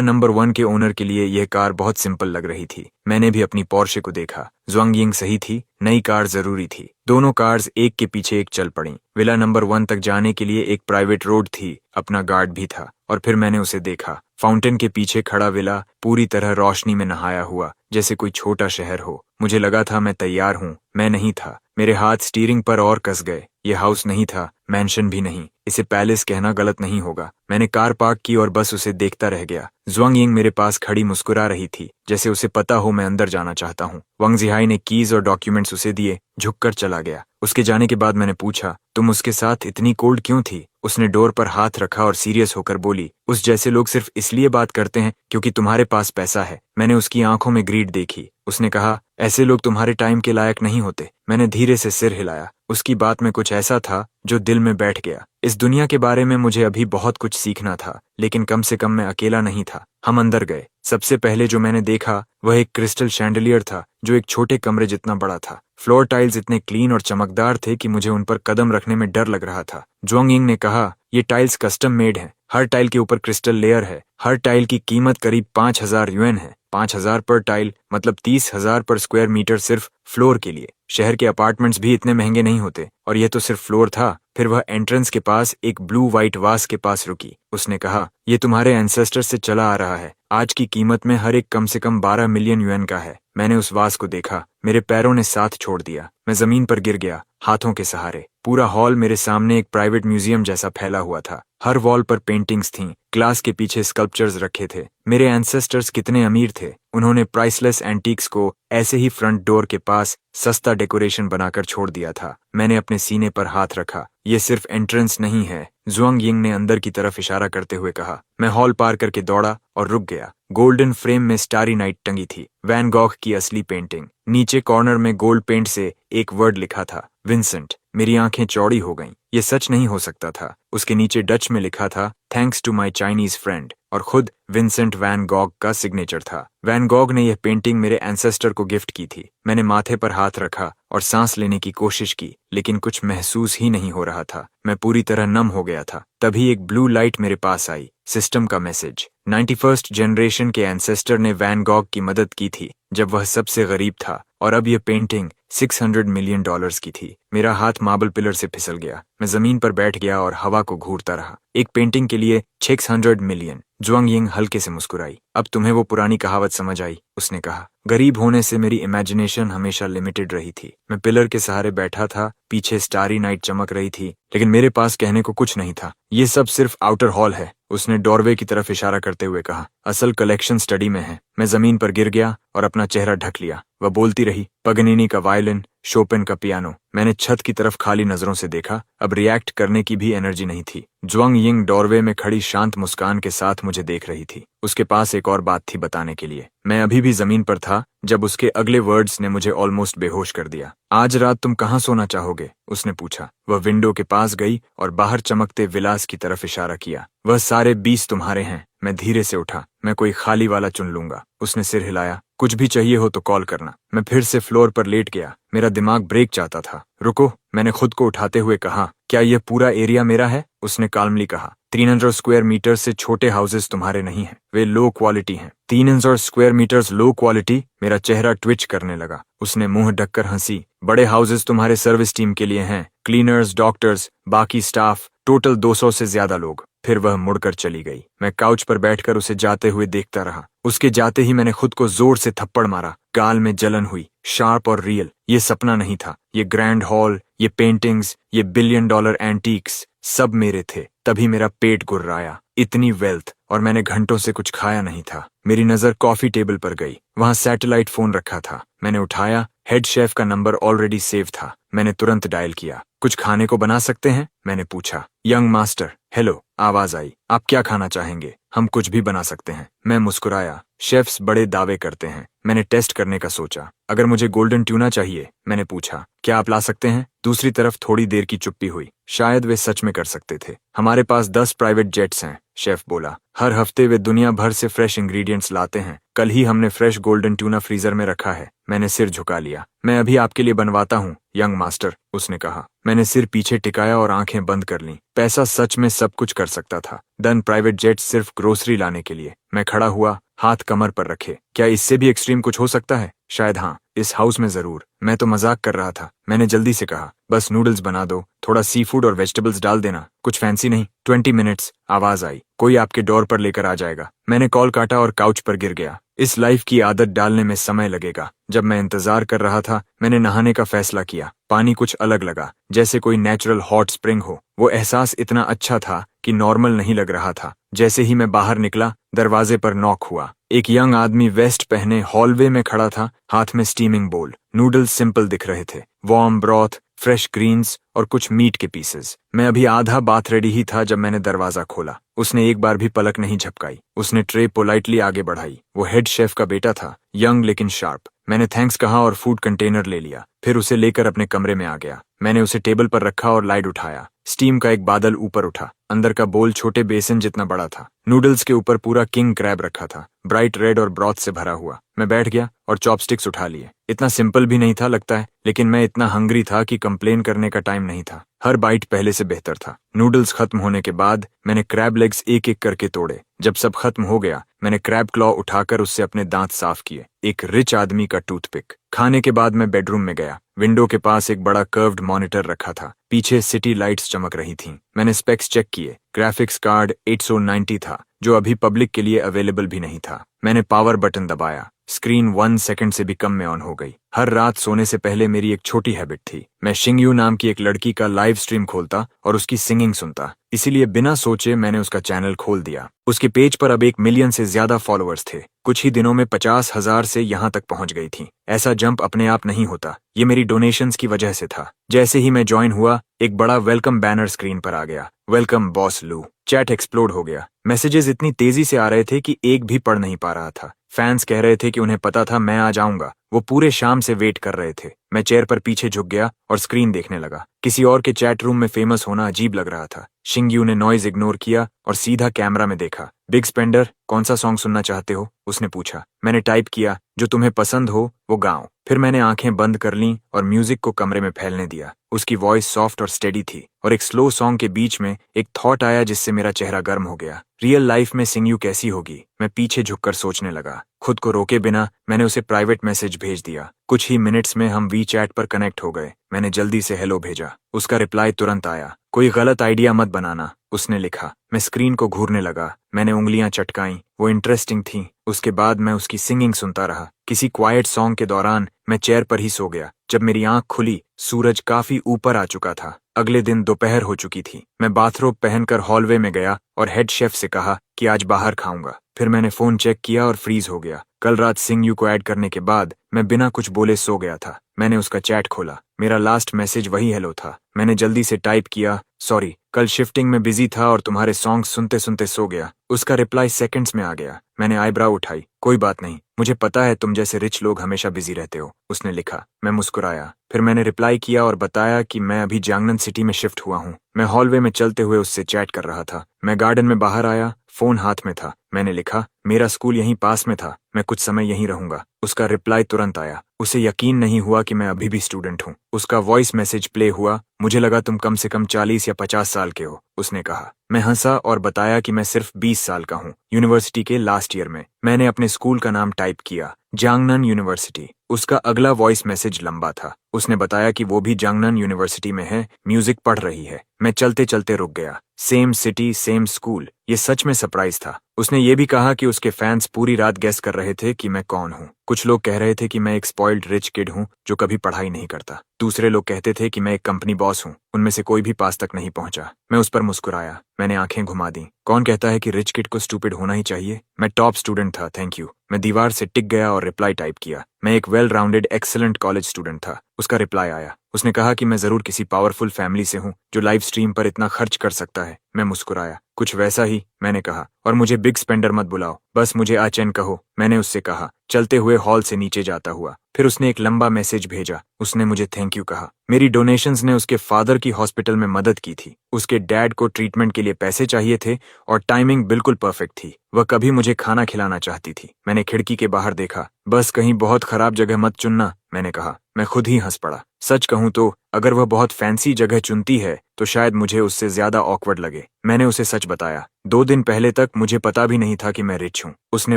नंबर 1 के ओनर के लिए यह कार बहुत सिंपल लग रही थी। मैंने भी अपनी पोर्शे को देखा। ज़ुआंगयिंग सही थी, नई कार जरूरी थी। दोनों कार्स एक के पीछे एक चल पड़ी। विला नंबर 1 तक जाने के लिए एक प्राइवेट रोड थी, अपना गार्ड भी था। और फिर मैंने उसे देखा। फाउंटेन के पीछे खड़ा विला पूरी तरह रोशनी में नहाया हुआ, जैसे कोई छोटा शहर हो। मुझे लगा था मैं तैयार हूँ, मैं नहीं था। मेरे हाथ स्टीयरिंग पर और कस गए। यह हाउस नहीं था, मैंशन भी नहीं, इसे पैलेस कहना गलत नहीं होगा। मैंने कार पार्क की और बस उसे देखता रह गया। ज़ुआंगयिंग मेरे पास खड़ी मुस्कुरा रही थी, जैसे उसे पता हो मैं अंदर जाना चाहता हूँ। वांग जिहाई ने कीज और डॉक्यूमेंट्स उसे दिए, झुककर चला गया। उसके जाने के बाद मैंने पूछा, तुम उसके साथ इतनी कोल्ड क्यों थी? उसने डोर पर हाथ रखा और सीरियस होकर बोली, उस जैसे लोग सिर्फ इसलिए बात करते हैं क्योंकि तुम्हारे पास पैसा है। मैंने उसकी आंखों में ग्रीड देखी। उसने कहा, ऐसे लोग तुम्हारे टाइम के लायक नहीं होते। मैंने धीरे से सिर हिलाया। उसकी बात में कुछ ऐसा था जो दिल में बैठ गया। इस दुनिया के बारे में मुझे अभी बहुत कुछ सीखना था, लेकिन कम से कम मैं अकेला नहीं था। हम अंदर गए। सबसे पहले जो मैंने देखा वह एक क्रिस्टल शैंडलियर था, जो एक छोटे कमरे जितना बड़ा था। फ्लोर टाइल्स इतने क्लीन और चमकदार थे कि मुझे उन पर कदम रखने में डर लग रहा था। ज़ुआंगयिंग ने कहा, ये टाइल्स कस्टम मेड हैं। हर टाइल के ऊपर क्रिस्टल लेयर है। हर टाइल की कीमत करीब 5,000 युएन है। 5,000 पर टाइल मतलब 30,000 पर स्क्वायर मीटर सिर्फ फ्लोर के लिए। शहर के अपार्टमेंट्स भी इतने महंगे नहीं होते। और यह तो सिर्फ फ्लोर था। फिर वह एंट्रेंस के पास एक ब्लू व्हाइट वास के पास रुकी। उसने कहा, यह तुम्हारे एंसेस्टर से चला आ रहा है। आज की कीमत में हर एक कम से कम 12 मिलियन युएन का है। मैंने उस वास को देखा। मेरे पैरों ने साथ छोड़ दिया। मैं जमीन पर गिर गया, हाथों के सहारे। पूरा हॉल मेरे सामने एक प्राइवेट म्यूजियम जैसा फैला हुआ था। हर वॉल पर पेंटिंग्स थीं, ग्लास के पीछे स्कल्पचर्स रखे थे। मेरे एंसेस्टर्स कितने अमीर थे। उन्होंने प्राइसलेस एंटीक्स को ऐसे ही फ्रंट डोर के पास सस्ता डेकोरेशन बनाकर छोड़ दिया था। मैंने अपने सीने पर हाथ रखा। यह सिर्फ एंट्रेंस नहीं है, ज़ुआंगयिंग ने अंदर की तरफ इशारा करते हुए कहा। मैं हॉल पार करके दौड़ा और रुक गया। गोल्डन फ्रेम में स्टारी नाइट टंगी थी, वैन गॉग की असली पेंटिंग। नीचे कॉर्नर में गोल्ड पेंट से एक वर्ड लिखा था, विंसेंट। मेरी आंखें चौड़ी हो गईं। ये सच नहीं हो सकता था। उसके नीचे डच में लिखा था, thanks to my Chinese friend, और खुद विंसेंट वैन गॉग का सिग्नेचर था। वैन गॉग ने यह पेंटिंग मेरे एंसेस्टर को गिफ्ट की थी। मैंने माथे पर हाथ रखा और सांस लेने की कोशिश की, लेकिन कुछ महसूस ही नहीं हो रहा था। मैं पूरी तरह नम हो गया था। तभी एक ब्लू लाइट मेरे पास आई, सिस्टम का मैसेज। 91st जनरेशन के एंसेस्टर ने वैन गॉग की मदद की थी जब वह सबसे गरीब था, और अब यह पेंटिंग $600 मिलियन की थी। मेरा हाथ मार्बल पिलर से फिसल गया। मैं जमीन पर बैठ गया और हवा को घूरता रहा। एक पेंटिंग के लिए 600 मिलियन। ज़ुआंगयिंग हल्के से मुस्कुराई। अब तुम्हें वो पुरानी कहावत समझ आई, उसने कहा। गरीब होने से मेरी इमेजिनेशन हमेशा लिमिटेड रही थी। मैं पिलर के सहारे बैठा था, पीछे स्टारी नाइट चमक रही थी, लेकिन मेरे पास कहने को कुछ नहीं था। ये सब सिर्फ आउटर हॉल है, उसने डोरवे की तरफ इशारा करते हुए कहा। असल कलेक्शन स्टडी में है। मैं जमीन पर गिर गया और अपना चेहरा ढक लिया। वह बोलती रही, पगनीनी का वायलिन, शोपेन का पियानो। मैंने छत की तरफ खाली नजरों से देखा। अब रिएक्ट करने की भी एनर्जी नहीं थी। ज़ुआंगयिंग डोरवे में खड़ी शांत मुस्कान के साथ मुझे देख रही थी। उसके पास एक और बात थी बताने के लिए। मैं अभी भी जमीन पर था जब उसके अगले वर्ड्स ने मुझे ऑलमोस्ट बेहोश कर दिया। आज रात तुम कहाँ सोना चाहोगे? उसने पूछा। वह विंडो के पास गई और बाहर चमकते विलास की तरफ इशारा किया। वह सारे 20 तुम्हारे हैं। मैं धीरे से उठा। मैं कोई खाली वाला चुन लूंगा। उसने सिर हिलाया। कुछ भी चाहिए हो तो कॉल करना। मैं फिर से फ्लोर पर लेट गया। मेरा दिमाग ब्रेक चाहता था। रुको, मैंने खुद को उठाते हुए कहा। क्या यह पूरा एरिया मेरा है? उसने काल्मली कहा। 300 स्क्वायर मीटर से छोटे हाउसेस तुम्हारे नहीं हैं। वे लो क्वालिटी हैं। 300 स्क्वायर मीटर्स लो क्वालिटी? मेरा चेहरा ट्विच करने लगा। उसने मुंह ढककर हंसी। बड़े हाउसेस तुम्हारे सर्विस टीम के लिए हैं, क्लीनर्स, डॉक्टर्स, बाकी स्टाफ, टोटल 200 से ज्यादा लोग। फिर वह मुड़कर चली गई। मैं काउच पर बैठकर उसे जाते हुए देखता रहा। उसके जाते ही मैंने खुद को जोर से थप्पड़ मारा। गाल में जलन हुई, शार्प और रियल। ये सपना नहीं था। ये ग्रैंड हॉल, ये पेंटिंग्स, ये $1 बिलियन एंटीक्स, सब मेरे थे। तभी मेरा पेट गुर्राया। इतनी वेल्थ, और मैंने घंटों से कुछ खाया नहीं था। मेरी नजर कॉफी टेबल पर गई। वहां सैटेलाइट फोन रखा था। मैंने उठाया। हेड शेफ का नंबर ऑलरेडी सेव था। मैंने तुरंत डायल किया। कुछ खाने को बना सकते हैं? मैंने पूछा। यंग मास्टर, हेलो, आवाज आई। आप क्या खाना चाहेंगे? हम कुछ भी बना सकते हैं। मैं मुस्कुराया। शेफ्स बड़े दावे करते हैं। मैंने टेस्ट करने का सोचा। अगर मुझे गोल्डन ट्यूना चाहिए, मैंने पूछा, क्या आप ला सकते हैं? दूसरी तरफ थोड़ी देर की चुप्पी हुई। शायद वे सच में कर सकते थे। हमारे पास 10 प्राइवेट जेट्स हैं, शेफ बोला। हर हफ्ते वे दुनिया भर से फ्रेश इंग्रेडिएंट्स लाते हैं। कल ही हमने फ्रेश गोल्डन ट्यूना फ्रीजर में रखा है। मैंने सिर झुका लिया। मैं अभी आपके लिए बनवाता हूँ, यंग मास्टर, उसने कहा। मैंने सिर पीछे टिकाया और आंखें बंद कर लीं। पैसा सच में सब कुछ कर सकता था। 10 प्राइवेट जेट सिर्फ ग्रोसरी लाने के लिए। मैं खड़ा हुआ, हाथ कमर पर रखे। क्या इससे भी एक्सट्रीम कुछ हो सकता है? शायद हाँ, इस हाउस में जरूर। मैं तो मजाक कर रहा था। मैंने जल्दी से कहा, बस नूडल्स बना दो, थोड़ा सी फूड और वेजिटेबल्स डाल देना, कुछ फैंसी नहीं। 20 मिनट्स, आवाज आई। कोई आपके डोर पर लेकर आ जाएगा। मैंने कॉल काटा और काउच पर गिर गया। इस लाइफ की आदत डालने में समय लगेगा। जब मैं इंतजार कर रहा था, मैंने नहाने का फैसला किया। पानी कुछ अलग लगा, जैसे कोई नेचुरल हॉट स्प्रिंग हो। वो एहसास इतना अच्छा था कि नॉर्मल नहीं लग रहा था। जैसे ही मैं बाहर निकला, दरवाजे पर नॉक हुआ। एक यंग आदमी वेस्ट पहने हॉलवे में खड़ा था, हाथ में स्टीमिंग बोल। नूडल्स सिंपल दिख रहे थे, वार्म ब्रॉथ, फ्रेश ग्रीन्स और कुछ मीट के पीसेस। मैं अभी आधा बात रेडी ही था जब मैंने दरवाजा खोला। उसने एक बार भी पलक नहीं झपकाई। उसने ट्रे पोलाइटली आगे बढ़ाई। वो हेड शेफ का बेटा था, यंग लेकिन शार्प। मैंने थैंक्स कहा और फूड कंटेनर ले लिया। फिर उसे लेकर अपने कमरे में आ गया। मैंने उसे टेबल पर रखा और लाइट उठाया। स्टीम का एक बादल ऊपर उठा। अंदर का बोल छोटे बेसन जितना बड़ा था। नूडल्स के ऊपर पूरा किंग क्रैब रखा था, ब्राइट रेड और ब्रॉथ से भरा हुआ। मैं बैठ गया और चॉपस्टिक्स उठा लिए। इतना सिंपल भी नहीं था लगता है, लेकिन मैं इतना हंग्री था कि कंप्लेन करने का टाइम नहीं था। हर बाइट पहले से बेहतर था। नूडल्स खत्म होने के बाद मैंने क्रैब लेग्स एक एक करके तोड़े। जब सब खत्म हो गया, मैंने क्रैब क्लॉ उठाकर उससे अपने दांत साफ किए। एक रिच आदमी का टूथपिक। खाने के बाद मैं बेडरूम में गया। विंडो के पास एक बड़ा कर्व्ड मॉनिटर रखा था। पीछे सिटी लाइट्स चमक रही थीं। मैंने स्पेक्स चेक किए। ग्राफिक्स कार्ड 890 था, जो अभी पब्लिक के लिए अवेलेबल भी नहीं था। मैंने पावर बटन दबाया। स्क्रीन 1 सेकंड से भी कम में ऑन हो गई। हर रात सोने से पहले मेरी एक छोटी हैबिट थी। मैं शिंगयू नाम की एक लड़की का लाइव स्ट्रीम खोलता और उसकी सिंगिंग सुनता। इसीलिए बिना सोचे मैंने उसका चैनल खोल दिया। उसके पेज पर अब 1 मिलियन से ज्यादा फॉलोअर्स थे। कुछ ही दिनों में 50,000 से यहाँ तक पहुंच गई थी। ऐसा जंप अपने आप नहीं होता, ये मेरी डोनेशंस की वजह से था। जैसे ही मैं ज्वाइन हुआ, एक बड़ा वेलकम बैनर स्क्रीन पर आ गया। वेलकम बॉस लू। चैट एक्सप्लोड हो गया। मैसेजेस इतनी तेजी से आ रहे थे कि एक भी पढ़ नहीं पा रहा था। फैंस कह रहे थे कि उन्हें पता था मैं आ जाऊंगा। वो पूरे शाम से वेट कर रहे थे। मैं चेयर पर पीछे झुक गया और स्क्रीन देखने लगा। किसी और के चैट रूम में फेमस होना अजीब लग रहा था। शिंगयू ने नॉइज इग्नोर किया और सीधा कैमरा में देखा। बिग स्पेंडर, कौन सा सॉन्ग सुनना चाहते हो? उसने पूछा। मैंने टाइप किया, जो तुम्हें पसंद हो वो गाओ। फिर मैंने आंखें बंद कर लीं और म्यूजिक को कमरे में फैलने दिया। उसकी वॉइस सॉफ्ट और स्टेडी थी और एक स्लो सॉन्ग के बीच में एक थॉट आया जिससे मेरा चेहरा गर्म हो गया। रियल लाइफ में शिंगयू कैसी होगी? मैं पीछे झुककर सोचने लगा। खुद को रोके बिना मैंने उसे प्राइवेट मैसेज भेज दिया। कुछ ही मिनट्स में हम वी चैट पर कनेक्ट हो गए। मैंने जल्दी से हेलो भेजा। उसका रिप्लाई तुरंत आया। कोई गलत आइडिया मत बनाना, उसने लिखा। मैं स्क्रीन को घूरने लगा। मैंने उंगलियां चटकाईं। वो इंटरेस्टिंग थी। उसके बाद मैं उसकी सिंगिंग सुनता रहा। किसी क्वाइट सॉन्ग के दौरान मैं चेयर पर ही सो गया। जब मेरी आंख खुली, सूरज काफी ऊपर आ चुका था। अगले दिन दोपहर हो चुकी थी। मैं बाथरोब पहनकर हॉलवे में गया और हेड शेफ से कहा कि आज बाहर खाऊंगा। फिर मैंने फोन चेक किया और फ्रीज हो गया। कल रात शिंगयू को ऐड करने के बाद मैं बिना कुछ बोले सो गया था। मैंने उसका चैट खोला। मेरा लास्ट मैसेज वही हेलो था। मैंने जल्दी से टाइप किया, सॉरी, कल शिफ्टिंग में बिजी था और तुम्हारे सॉन्ग सुनते सुनते सो गया। उसका रिप्लाई सेकंड्स में आ गया। मैंने आईब्राउ उठाई। कोई बात नहीं, मुझे पता है तुम जैसे रिच लोग हमेशा बिजी रहते हो, उसने लिखा। मैं मुस्कुराया। फिर मैंने रिप्लाई किया और बताया कि मैं अभी जांगनन सिटी में शिफ्ट हुआ हूँ। मैं हॉलवे में चलते हुए उससे चैट कर रहा था। मैं गार्डन में बाहर आया, फोन हाथ में था। मैंने लिखा, मेरा स्कूल यहीं पास में था, मैं कुछ समय यहीं रहूंगा। उसका रिप्लाई तुरंत आया। उसे यकीन नहीं हुआ कि मैं अभी भी स्टूडेंट हूँ। उसका वॉइस मैसेज प्ले हुआ। मुझे लगा तुम कम से कम 40 या 50 साल के हो, उसने कहा। मैं हंसा और बताया कि मैं सिर्फ 20 साल का हूँ, यूनिवर्सिटी के लास्ट ईयर में। मैंने अपने स्कूल का नाम टाइप किया, जांगनन यूनिवर्सिटी। उसका अगला वॉइस मैसेज लंबा था। उसने बताया कि वो भी जांगनन यूनिवर्सिटी में है, म्यूजिक पढ़ रही है। मैं चलते चलते रुक गया। Same city, same school. ये सच में सरप्राइज था। उसने ये भी कहा कि उसके फैंस पूरी रात गेस कर रहे थे कि मैं कौन हूँ। कुछ लोग कह रहे थे कि मैं एक स्पॉइल्ड रिच किड हूँ जो कभी पढ़ाई नहीं करता। दूसरे लोग कहते थे कि मैं एक कंपनी बॉस हूँ। उनमें से कोई भी पास तक नहीं पहुंचा। मैं उस पर मुस्कुराया। मैंने आंखें घुमा दी। कौन कहता है कि रिच किड को स्टूपिड होना ही चाहिए? मैं टॉप स्टूडेंट था, थैंक यू। मैं दीवार से टिक गया और रिप्लाई टाइप किया। मैं एक well rounded excellent college student था। उसका रिप्लाई आया। उसने कहा कि मैं जरूर किसी पावरफुल फैमिली से हूँ जो लाइव स्ट्रीम पर इतना खर्च कर सकता है। मैं मुस्कुराया। कुछ वैसा ही, मैंने कहा। और मुझे बिग स्पेंडर मत बुलाओ, बस मुझे आचेन कहो, मैंने उससे कहा, चलते हुए हॉल से नीचे जाता हुआ। फिर उसने एक लंबा मैसेज भेजा। उसने मुझे थैंक यू कहा। मेरी डोनेशंस ने उसके फादर की हॉस्पिटल में मदद की थी। उसके डैड को ट्रीटमेंट के लिए पैसे चाहिए थे और टाइमिंग बिल्कुल परफेक्ट थी। वह कभी मुझे खाना खिलाना चाहती थी। मैंने खिड़की के बाहर देखा। बस कहीं बहुत खराब जगह मत चुनना, मैंने कहा। मैं खुद ही हंस पड़ा। सच कहूं तो अगर वह बहुत फैंसी जगह चुनती है तो शायद मुझे उससे ज्यादा ऑकवर्ड लगे। मैंने उसे सच बताया। 2 दिन पहले तक मुझे पता भी नहीं था कि मैं रिच हूँ। उसने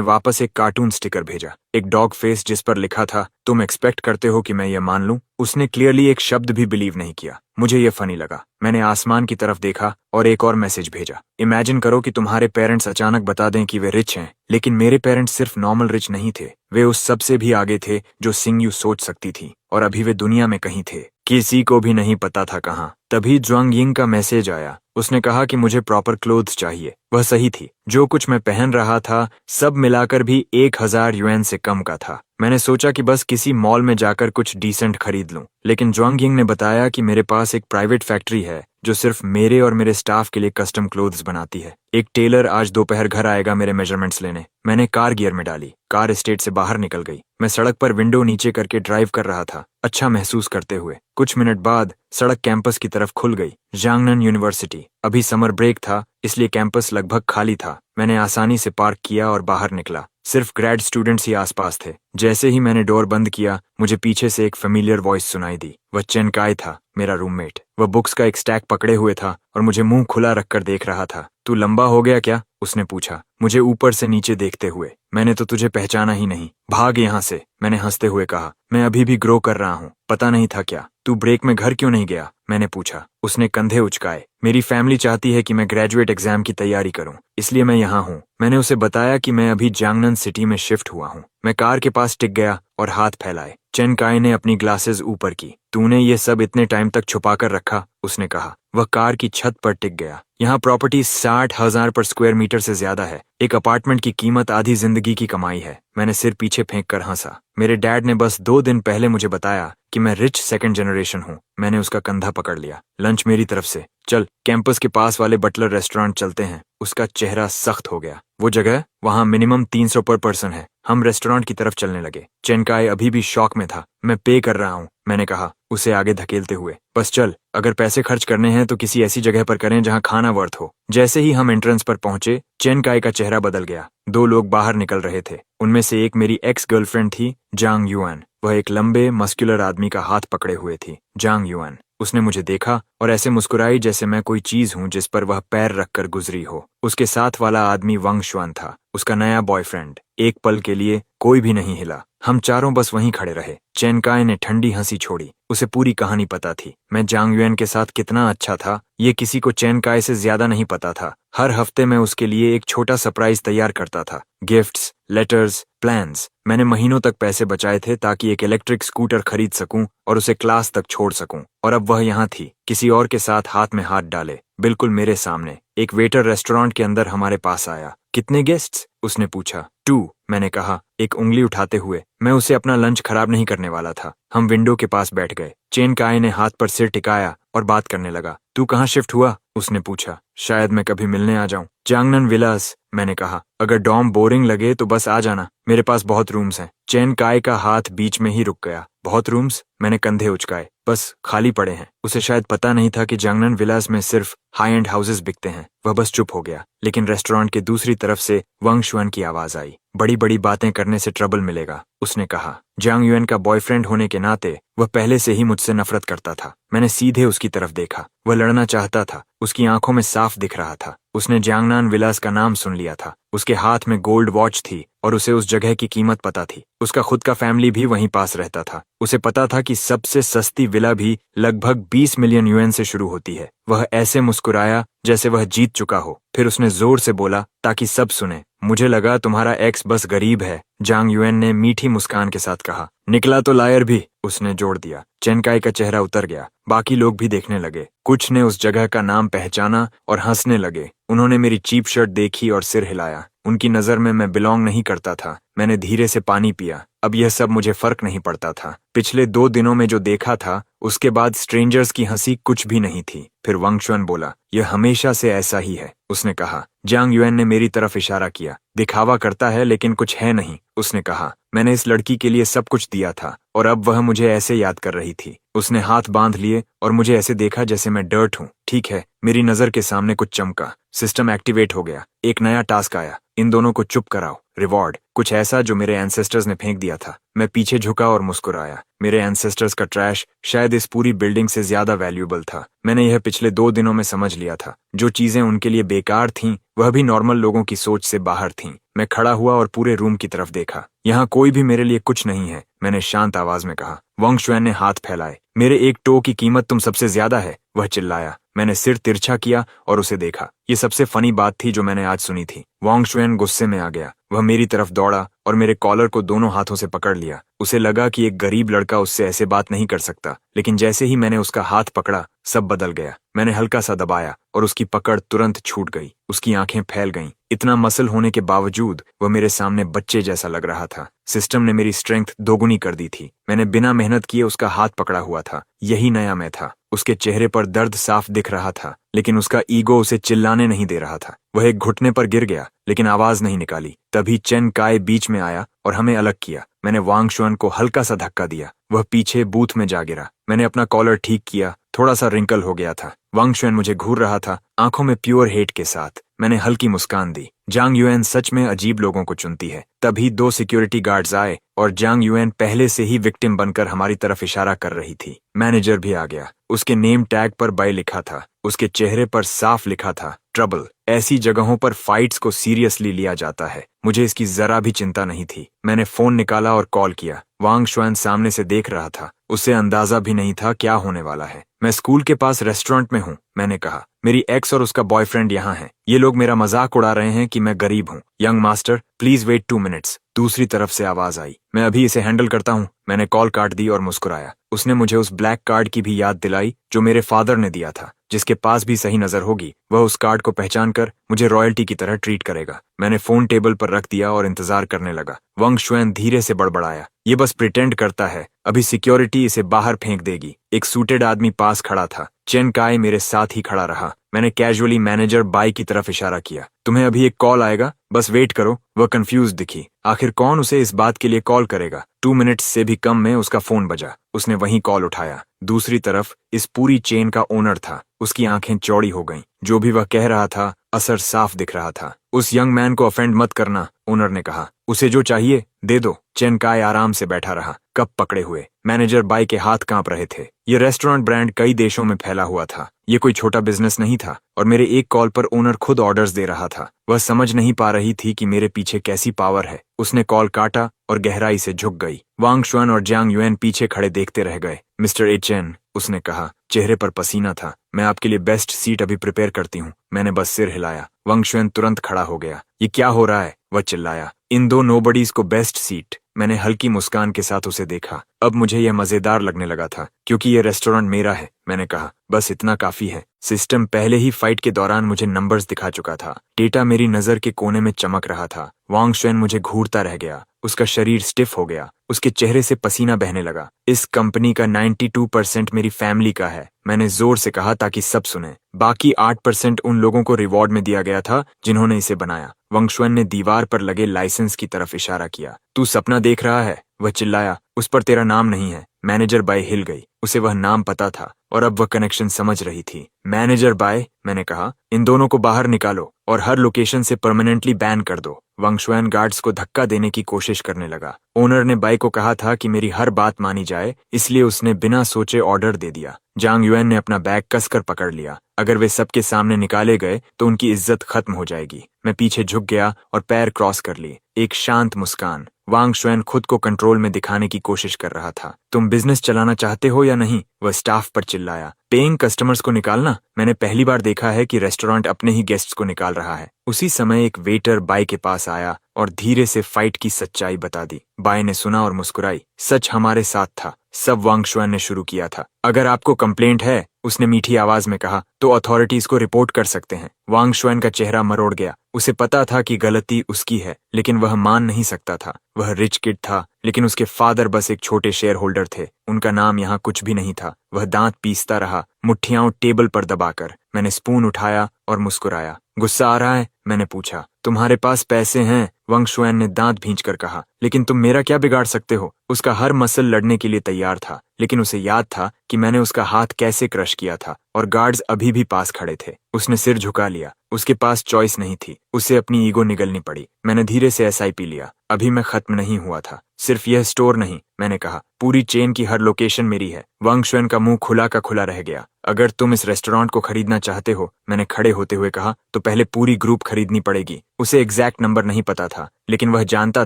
वापस एक कार्टून स्टिकर भेजा, एक डॉग फेस जिस पर लिखा था, तुम एक्सपेक्ट करते हो कि मैं ये मान लूं? उसने क्लियरली एक शब्द भी बिलीव नहीं किया। मुझे ये फनी लगा। मैंने आसमान की तरफ देखा और एक और मैसेज भेजा। इमेजिन करो कि तुम्हारे पेरेंट्स अचानक बता दें कि वे रिच हैं, लेकिन मेरे पेरेंट्स सिर्फ नॉर्मल रिच नहीं थे। वे उस सबसे भी आगे थे जो सिंग यू सोच सकती थी, और अभी वे दुनिया में कहीं थे, किसी को भी नहीं पता था कहाँ। तभी ज्वांग यिंग का मैसेज आया। उसने कहा कि मुझे प्रॉपर क्लोथ्स चाहिए। वह सही थी। जो कुछ मैं पहन रहा था सब मिलाकर भी 1000 युएन से कम का था। मैंने सोचा कि बस किसी मॉल में जाकर कुछ डिसेंट खरीद लूं, लेकिन ज्वांग यिंग ने बताया कि मेरे पास एक प्राइवेट फैक्ट्री है जो सिर्फ मेरे और मेरे स्टाफ के लिए कस्टम क्लोथ्स बनाती है। एक टेलर आज दोपहर घर आएगा मेरे मेजरमेंट्स लेने। मैंने कार गियर में डाली। कार एस्टेट से बाहर निकल गई। मैं सड़क पर विंडो नीचे करके ड्राइव कर रहा था, अच्छा महसूस करते हुए। कुछ मिनट बाद सड़क कैंपस की तरफ खुल गई। जांगनन यूनिवर्सिटी। अभी समर ब्रेक था, इसलिए कैंपस लगभग खाली था। मैंने आसानी से पार्क किया और बाहर निकला। सिर्फ ग्रेड स्टूडेंट्स ही आसपास थे। जैसे ही मैंने डोर बंद किया, मुझे पीछे से एक फेमिलियर वॉइस सुनाई दी। वह चेन काय था, मेरा रूममेट। वह बुक्स का एक स्टैक पकड़े हुए था और मुझे मुंह खुला रखकर देख रहा था। तू लंबा हो गया क्या? उसने पूछा, मुझे ऊपर से नीचे देखते हुए। मैंने तो तुझे पहचाना ही नहीं। भाग यहाँ से, मैंने हंसते हुए कहा। मैं अभी भी ग्रो कर रहा हूँ, पता नहीं था क्या? तू ब्रेक में घर क्यों नहीं गया? मैंने पूछा। उसने कंधे उचकाए। मेरी फैमिली चाहती है कि मैं ग्रेजुएट एग्जाम की तैयारी करूं, इसलिए मैं यहाँ हूँ। मैंने उसे बताया कि मैं अभी जांगनन सिटी में शिफ्ट हुआ हूँ। मैं कार के पास टिक गया और हाथ फैलाए। चेन काय ने अपनी ग्लासेस ऊपर की। तूने ये सब इतने टाइम तक छुपा कर रखा? उसने कहा। वह कार की छत पर टिक गया। यहाँ प्रॉपर्टी 60,000 पर स्क्वायर मीटर से ज्यादा है। एक अपार्टमेंट की कीमत आधी जिंदगी की कमाई है। मैंने सिर पीछे फेंक कर हंसा। मेरे डैड ने बस 2 दिन पहले मुझे बताया कि मैं रिच सेकंड जनरेशन हूँ। मैंने उसका कंधा पकड़ लिया। लंच मेरी तरफ से। चल कैंपस के पास वाले बटलर रेस्टोरेंट चलते हैं। उसका चेहरा सख्त हो गया। वो जगह? वहाँ मिनिमम 300 पर पर्सन है। हम रेस्टोरेंट की तरफ चलने लगे। चेन काय अभी भी शॉक में था। मैं पे कर रहा हूँ, मैंने कहा उसे आगे धकेलते हुए। बस चल, अगर पैसे खर्च करने हैं तो किसी ऐसी जगह पर करें जहाँ खाना वर्थ हो। जैसे ही हम एंट्रेंस पर पहुंचे, चेन काय का चेहरा बदल गया। 2 लोग बाहर निकल रहे थे। उनमें से एक मेरी एक्स गर्लफ्रेंड थी, जांग युआन। वह एक लंबे मस्कुलर आदमी का हाथ पकड़े हुए थी। जांग युआन। उसने मुझे देखा और ऐसे मुस्कुराई जैसे मैं कोई चीज हूं जिस पर वह पैर रखकर गुजरी हो। उसके साथ वाला आदमी वांग शुआन था, उसका नया बॉयफ्रेंड। एक पल के लिए कोई भी नहीं हिला। हम चारों बस वहीं खड़े रहे। चेन काय ने ठंडी हंसी छोड़ी। उसे पूरी कहानी पता थी। मैं जांग युआन के साथ कितना अच्छा था, ये किसी को चेन काय से ज्यादा नहीं पता था। हर हफ्ते मैं उसके लिए एक छोटा सरप्राइज तैयार करता था। Gifts, letters, plans. मैंने महीनों तक पैसे बचाए थे ताकि एक इलेक्ट्रिक स्कूटर खरीद सकूं और उसे क्लास तक छोड़ सकूं। और अब वह यहाँ थी, किसी और के साथ हाथ में हाथ डाले, बिल्कुल मेरे सामने। एक वेटर रेस्टोरेंट के अंदर हमारे पास आया। कितने गेस्ट्स? उसने पूछा। 2, मैंने कहा, एक उंगली उठाते हुए। मैं उसे अपना लंच खराब नहीं करने वाला था। हम विंडो के पास बैठ गए। चेन काय ने हाथ पर सिर टिकाया और बात करने लगा। तू कहाँ शिफ्ट हुआ? उसने पूछा। शायद मैं कभी मिलने आ जाऊं। जांगनन विलास, मैंने कहा। अगर डॉम बोरिंग लगे तो बस आ जाना, मेरे पास बहुत रूम्स हैं। चेन काय का हाथ बीच में ही रुक गया। बहुत रूम्स? मैंने कंधे उचकाए। बस खाली पड़े हैं। उसे शायद पता नहीं था कि जांगनन विलास में सिर्फ हाई एंड हाउसेस बिकते हैं। वह बस चुप हो गया। लेकिन रेस्टोरेंट के दूसरी तरफ से वांग शुआन की आवाज आई। बड़ी बड़ी बातें करने से ट्रबल मिलेगा, उसने कहा। जांग युआन का बॉयफ्रेंड होने के नाते वह पहले से ही मुझसे नफरत करता था। मैंने सीधे उसकी तरफ देखा। वह लड़ना चाहता था। उसकी आंखों में साफ दिख रहा था। उसने जांगनान विलास का नाम सुन लिया था। उसके हाथ में गोल्ड वॉच थी और उसे उस जगह की कीमत पता थी। उसका खुद का फैमिली भी वहीं पास रहता था। उसे पता था कि सबसे सस्ती विला भी लगभग 20 मिलियन युएन से शुरू होती है। वह ऐसे मुस्कुराया जैसे वह जीत चुका हो। फिर उसने जोर से बोला ताकि सब सुने, मुझे लगा तुम्हारा एक्स बस गरीब है। जांग युएन ने मीठी मुस्कान के साथ कहा। निकला तो लायर भी, उसने जोड़ दिया। चेन काई का चेहरा उतर गया। बाकी लोग भी देखने लगे। कुछ ने उस जगह का नाम पहचाना और हंसने लगे। उन्होंने मेरी चीप शर्ट देखी और सिर हिलाया। उनकी नजर में मैं बिलोंग नहीं करता था। मैंने धीरे से पानी पिया। अब यह सब मुझे फर्क नहीं पड़ता था। पिछले 2 दिनों में जो देखा था उसके बाद स्ट्रेंजर्स की हंसी कुछ भी नहीं थी। फिर वांग शुएन बोला, यह हमेशा से ऐसा ही है, उसने कहा। जांग युएन ने मेरी तरफ इशारा किया। दिखावा करता है लेकिन कुछ है नहीं, उसने कहा। मैंने इस लड़की के लिए सब कुछ दिया था और अब वह मुझे ऐसे याद कर रही थी। उसने हाथ बांध लिए और मुझे ऐसे देखा जैसे मैं डर्ट हूँ। ठीक है, मेरी नजर के सामने कुछ चमका। सिस्टम एक्टिवेट हो गया। एक नया टास्क आया, इन दोनों को चुप कराओ। रिवॉर्ड, कुछ ऐसा जो मेरे एंसेस्टर्स ने फेंक दिया था। मैं पीछे झुका और मुस्कुराया। मेरे एंसेस्टर्स का ट्रैश शायद इस पूरी बिल्डिंग से ज्यादा वैल्यूएबल था। मैंने यह पिछले 2 दिनों में समझ लिया था। जो चीजें उनके लिए बेकार थीं, वह भी नॉर्मल लोगों की सोच से बाहर थीं। मैं खड़ा हुआ और पूरे रूम की तरफ देखा। यहाँ कोई भी मेरे लिए कुछ नहीं है, मैंने शांत आवाज में कहा। वांग शुएन ने हाथ फैलाए। मेरे एक टो की कीमत तुम सबसे ज्यादा है, वह चिल्लाया। मैंने सिर तिरछा किया और उसे देखा। ये सबसे फनी बात थी जो मैंने आज सुनी थी। वांग शुएन गुस्से में आ गया। वह मेरी तरफ दौड़ा और मेरे कॉलर को दोनों हाथों से पकड़ लिया। उसे लगा कि एक गरीब लड़का उससे ऐसे बात नहीं कर सकता, लेकिन जैसे ही मैंने उसका हाथ पकड़ा, सब बदल गया। मैंने हल्का सा दबाया और उसकी पकड़ तुरंत छूट गई। उसकी आंखें फैल गईं। इतना मसल होने के बावजूद वह मेरे सामने बच्चे जैसा लग रहा था। सिस्टम ने मेरी स्ट्रेंथ दोगुनी कर दी थी। मैंने बिना मेहनत किए उसका हाथ पकड़ा हुआ था। यही नया मैं था। उसके चेहरे पर दर्द साफ दिख रहा था, लेकिन उसका ईगो उसे चिल्लाने नहीं दे रहा था। वह एक घुटने पर गिर गया, लेकिन आवाज नहीं निकाली। तभी चेन काई बीच में आया और हमें अलग किया। मैंने वांग शुएन को हल्का सा धक्का दिया। वह पीछे बूथ में जा गिरा। मैंने अपना कॉलर ठीक किया। थोड़ा सा रिंकल हो गया था। वांग शुएन मुझे घूर रहा था, आंखों में प्योर हेट के साथ। मैंने हल्की मुस्कान दी। जांग युएन सच में अजीब लोगों को चुनती है। तभी 2 सिक्योरिटी गार्ड्स आए और जांग युएन पहले से ही विक्टिम बनकर हमारी तरफ इशारा कर रही थी। मैनेजर भी आ गया। उसके नेम टैग पर बाय लिखा था। उसके चेहरे पर साफ लिखा था, ट्रबल। ऐसी जगहों पर फाइट्स को सीरियसली लिया जाता है। मुझे इसकी जरा भी चिंता नहीं थी। मैंने फोन निकाला और कॉल किया। वांग शुएन सामने से देख रहा था। उसे अंदाजा भी नहीं था क्या होने वाला है। मैं स्कूल के पास रेस्टोरेंट में हूँ, मैंने कहा। मेरी एक्स और उसका बॉयफ्रेंड यहाँ है। ये लोग मेरा मजाक उड़ा रहे हैं कि मैं गरीब हूँ। Young master, please wait 2 minutes. दूसरी तरफ से आवाज आई। मैं अभी इसे हैंडल करता हूँ। मैंने कॉल काट दी और मुस्कुराया। उसने मुझे उस ब्लैक कार्ड की भी याद दिलाई जो मेरे फादर ने दिया था। जिसके पास भी सही नजर होगी, वह उस कार्ड को पहचान कर मुझे रॉयल्टी की तरह ट्रीट करेगा। मैंने फोन टेबल पर रख दिया और इंतजार करने लगा। वांग शुएन धीरे से बड़बड़ाया, ये बस प्रिटेंड करता है, अभी सिक्योरिटी इसे बाहर फेंक देगी। एक सूटेड आदमी पास खड़ा था। चेन काई मेरे साथ ही खड़ा रहा। मैंने कैजुअली मैनेजर बाई की तरफ इशारा किया। तुम्हें अभी एक कॉल आएगा, बस वेट करो। वह कंफ्यूज दिखी। आखिर कौन उसे इस बात के लिए कॉल करेगा। 2 मिनट्स से भी कम में उसका फोन बजा। उसने वहीं कॉल उठाया। दूसरी तरफ इस पूरी चेन का ओनर था। उसकी आंखें चौड़ी हो गईं। जो भी वह कह रहा था, असर साफ दिख रहा था। उस यंग मैन को ऑफेंड मत करना, ओनर ने कहा। उसे जो चाहिए दे दो। चेन काई आराम से बैठा रहा, कप पकड़े हुए। मैनेजर बाई के हाथ कांप रहे थे। ये रेस्टोरेंट ब्रांड कई देशों में फैला हुआ था। ये कोई छोटा बिजनेस नहीं था और मेरे एक कॉल पर ओनर खुद ऑर्डर्स दे रहा था। वह समझ नहीं पा रही थी कि मेरे पीछे कैसी पावर है। उसने कॉल काटा और गहराई से झुक गई। वांग शुएन और जांग युएन पीछे खड़े देखते रह गए। मिस्टर ए चेन, उसने कहा। चेहरे पर पसीना था। मैं आपके लिए बेस्ट सीट अभी प्रिपेयर करती हूँ। मैंने बस सिर हिलाया। वांग शुएन तुरंत खड़ा हो गया। ये क्या हो रहा है, वह चिल्लाया। इन 2 नोबडीज को बेस्ट सीट। मैंने हल्की मुस्कान के साथ उसे देखा। अब मुझे यह मजेदार लगने लगा था, क्योंकि यह रेस्टोरेंट मेरा है। मैंने कहा, बस इतना काफी है। सिस्टम पहले ही फाइट के दौरान मुझे नंबर्स दिखा चुका था। डेटा मेरी नजर के कोने में चमक रहा था। वांग शुएन मुझे घूरता रह गया। उसका शरीर स्टिफ हो गया। उसके चेहरे से पसीना बहने लगा। इस कंपनी का 92% मेरी फैमिली का है, मैंने जोर से कहा ताकि सब सुने। बाकी 8% उन लोगों को रिवॉर्ड में दिया गया था जिन्होंने इसे बनाया। वांग शुएन ने दीवार पर लगे लाइसेंस की तरफ इशारा किया। तू सपना देख रहा है, वह चिल्लाया। उस पर तेरा नाम नहीं है। मैनेजर बाय हिल गई। उसे वह नाम पता था और अब वह कनेक्शन समझ रही थी। मैनेजर बाय, मैंने कहा, इन दोनों को बाहर निकालो और हर लोकेशन से परमानेंटली बैन कर दो। वांग शुएन गार्ड्स को धक्का देने की कोशिश करने लगा। ओनर ने बाई को कहा था कि मेरी हर बात मानी जाए, इसलिए उसने बिना सोचे ऑर्डर दे दिया। जांग युएन ने अपना बैग कसकर पकड़ लिया। अगर वे सबके सामने निकाले गए तो उनकी इज्जत खत्म हो जाएगी। मैं पीछे झुक गया और पैर क्रॉस कर लिए। एक शांत मुस्कान। वांग शुएन खुद को कंट्रोल में दिखाने की कोशिश कर रहा था। तुम बिजनेस चलाना चाहते हो या नहीं? वह स्टाफ पर चिल्लाया। पेइंग कस्टमर्स को निकालना? मैंने पहली बार देखा है कि रेस्टोरेंट अपने ही गेस्ट्स को निकाल रहा है। उसी समय एक वेटर बाई के पास आया और धीरे से फाइट की सच्चाई बता दी। बाई ने सुना और मुस्कुराई। सच हमारे साथ था, सब वांग शुएन ने शुरू किया था। अगर आपको कंप्लेंट है, उसने मीठी आवाज में कहा, तो अथॉरिटीज को रिपोर्ट कर सकते हैं। वांग शुएन का चेहरा मरोड़ गया। उसे पता था कि गलती उसकी है, लेकिन वह मान नहीं सकता था। वह रिच किड था, लेकिन उसके फादर बस एक छोटे शेयर होल्डर थे। उनका नाम यहाँ कुछ भी नहीं था। वह दांत पीसता रहा, मुट्ठियां टेबल पर दबाकर। मैंने स्पून उठाया और मुस्कुराया। गुस्सा आ रहा है? मैंने पूछा। तुम्हारे पास पैसे हैं, वांग शुएन ने दांत भींचकर कहा, लेकिन तुम मेरा क्या बिगाड़ सकते हो? उसका हर मसल लड़ने के लिए तैयार था, लेकिन उसे याद था कि मैंने उसका हाथ कैसे क्रश किया था और गार्ड्स अभी भी पास खड़े थे। उसने सिर झुका लिया। उसके पास चॉइस नहीं थी, उसे अपनी ईगो निगलनी पड़ी। मैंने धीरे से एसआईपी लिया। अभी मैं खत्म नहीं हुआ था। सिर्फ यह स्टोर नहीं, मैंने कहा, पूरी चेन की हर लोकेशन मेरी है। वांग शुएन का मुंह खुला का खुला रह गया। अगर तुम इस रेस्टोरेंट को खरीदना चाहते हो, मैंने खड़े होते हुए कहा, तो पहले पूरी ग्रुप खरीदनी पड़ेगी। उसे एग्जैक्ट नंबर नहीं पता था, लेकिन वह जानता